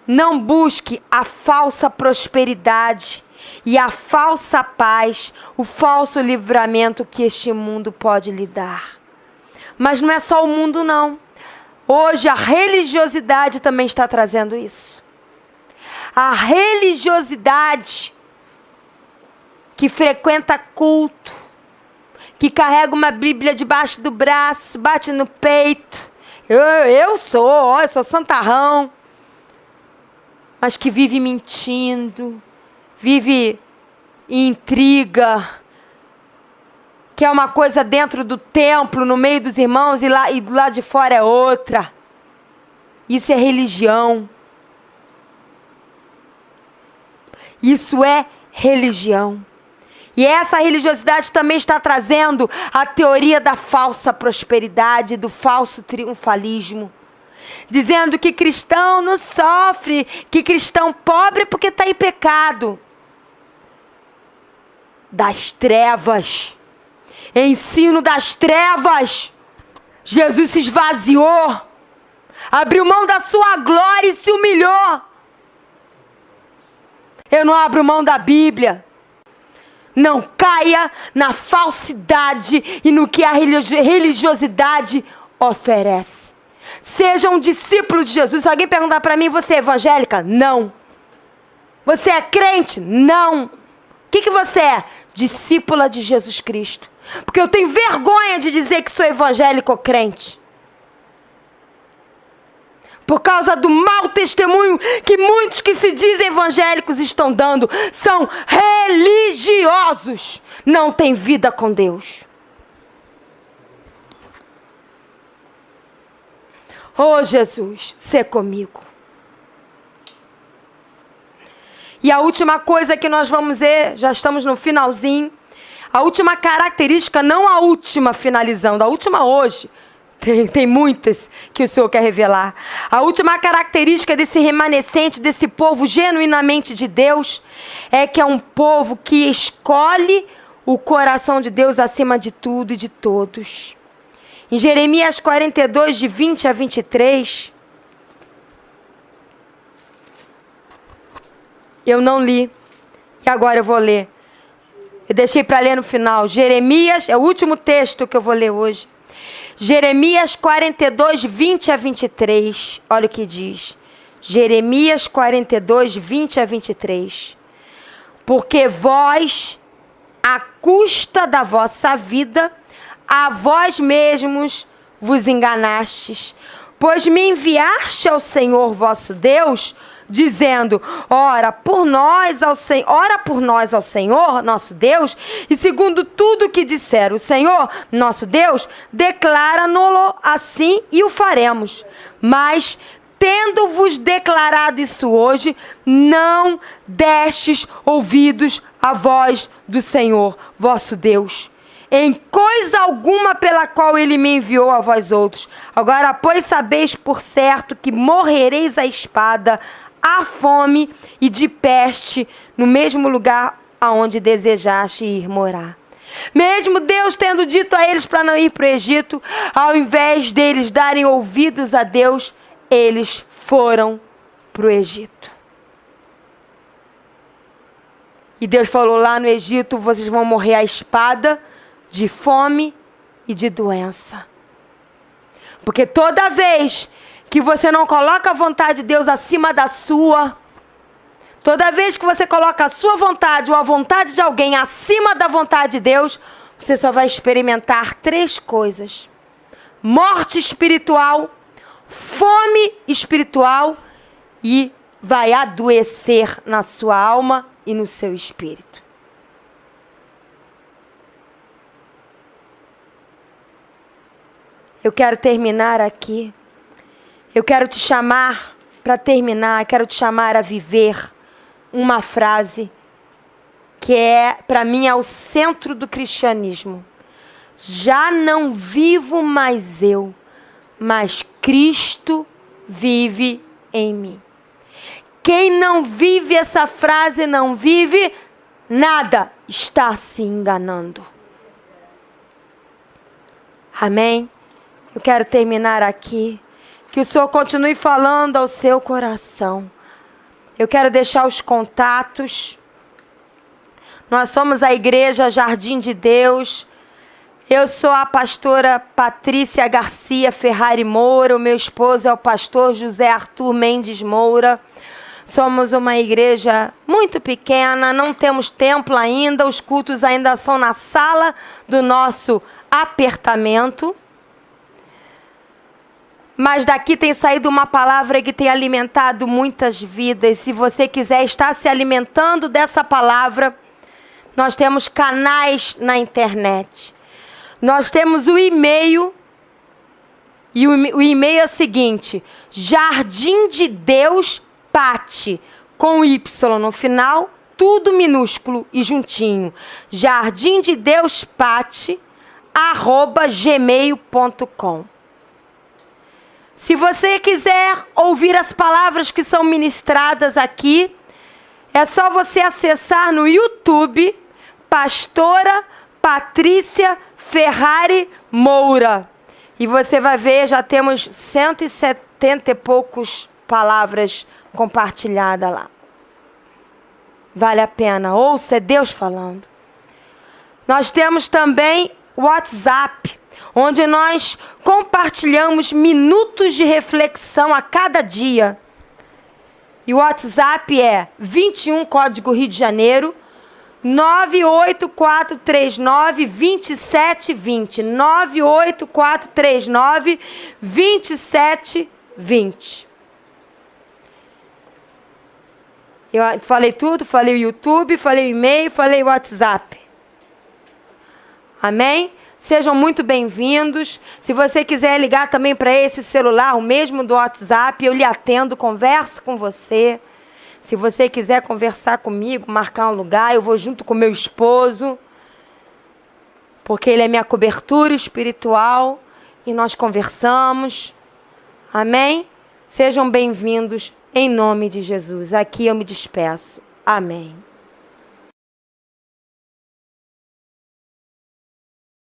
Não busque a falsa prosperidade e a falsa paz, o falso livramento que este mundo pode lhe dar. Mas não é só o mundo, não. Hoje a religiosidade também está trazendo isso. A religiosidade que frequenta culto, que carrega uma Bíblia debaixo do braço, bate no peito. Eu sou santarrão. Mas que vive mentindo, vive em intriga, que é uma coisa dentro do templo, no meio dos irmãos, e do lado de fora é outra. Isso é religião. Isso é religião. E essa religiosidade também está trazendo a teoria da falsa prosperidade, do falso triunfalismo. Dizendo que cristão não sofre, que cristão pobre é porque está em pecado. Das trevas. Ensino das trevas. Jesus se esvaziou. Abriu mão da sua glória e se humilhou. Eu não abro mão da Bíblia. Não caia na falsidade e no que a religiosidade oferece. Seja um discípulo de Jesus. Se alguém perguntar para mim, você é evangélica? Não. Você é crente? Não. O que você é? Discípula de Jesus Cristo. Porque eu tenho vergonha de dizer que sou evangélico ou crente. Por causa do mau testemunho que muitos que se dizem evangélicos estão dando. São religiosos. Não têm vida com Deus. Oh, Jesus, sê comigo. E a última coisa que nós vamos ver, já estamos no finalzinho. A última característica, não a última finalizando, a última hoje. Tem muitas que o Senhor quer revelar. A última característica desse remanescente, desse povo genuinamente de Deus, é que é um povo que escolhe o coração de Deus acima de tudo e de todos. Em Jeremias 42, de 20 a 23, eu não li, e agora eu vou ler. Eu deixei para ler no final. Jeremias, é o último texto que eu vou ler hoje. Jeremias 42, 20 a 23, olha o que diz. Jeremias 42, 20 a 23. Porque vós, à custa da vossa vida, a vós mesmos vos enganastes, pois me enviaste ao Senhor vosso Deus, dizendo, ora por nós ao Senhor nosso Deus, e segundo tudo que disser o Senhor nosso Deus, declara-no-lo assim e o faremos. Mas, tendo-vos declarado isso hoje, não destes ouvidos à voz do Senhor vosso Deus, em coisa alguma pela qual ele me enviou a vós outros. Agora, pois, sabeis por certo que morrereis à espada, à fome e de peste, no mesmo lugar aonde desejaste ir morar. Mesmo Deus tendo dito a eles para não ir para o Egito, ao invés deles darem ouvidos a Deus, eles foram para o Egito. E Deus falou, lá no Egito vocês vão morrer à espada, de fome e de doença. Porque toda vez que você não coloca a vontade de Deus acima da sua, toda vez que você coloca a sua vontade ou a vontade de alguém acima da vontade de Deus, você só vai experimentar 3 coisas: morte espiritual, fome espiritual e vai adoecer na sua alma e no seu espírito. Eu quero terminar aqui. Eu quero te chamar, para terminar, quero te chamar a viver uma frase que para mim, é o centro do cristianismo. Já não vivo mais eu, mas Cristo vive em mim. Quem não vive essa frase não vive nada, está se enganando. Amém? Eu quero terminar aqui. Que o Senhor continue falando ao seu coração. Eu quero deixar os contatos. Nós somos a Igreja Jardim de Deus. Eu sou a pastora Patrícia Garcia Ferrari Moura. O meu esposo é o pastor José Arthur Mendes Moura. Somos uma igreja muito pequena, não temos templo ainda. Os cultos ainda são na sala do nosso apertamento. Mas daqui tem saído uma palavra que tem alimentado muitas vidas. Se você quiser estar se alimentando dessa palavra, nós temos canais na internet. Nós temos o e-mail. E o e-mail é o seguinte: Jardim de Deus Pati, com Y no final, tudo minúsculo e juntinho. Jardim de Deus Pati, @gmail.com. Se você quiser ouvir as palavras que são ministradas aqui, é só você acessar no YouTube, Pastora Patrícia Ferrari Moura. E você vai ver, já temos 170 e poucos palavras compartilhadas lá. Vale a pena, ouça, é Deus falando. Nós temos também o WhatsApp, onde nós compartilhamos minutos de reflexão a cada dia. E o WhatsApp é 21 código Rio de Janeiro, 98439-2720. 98439-2720. Eu falei tudo, falei o YouTube, falei o e-mail, falei o WhatsApp. Amém? Sejam muito bem-vindos. Se você quiser ligar também para esse celular, o mesmo do WhatsApp, eu lhe atendo, converso com você. Se você quiser conversar comigo, marcar um lugar, eu vou junto com meu esposo, porque ele é minha cobertura espiritual e nós conversamos. Amém? Sejam bem-vindos em nome de Jesus. Aqui eu me despeço. Amém.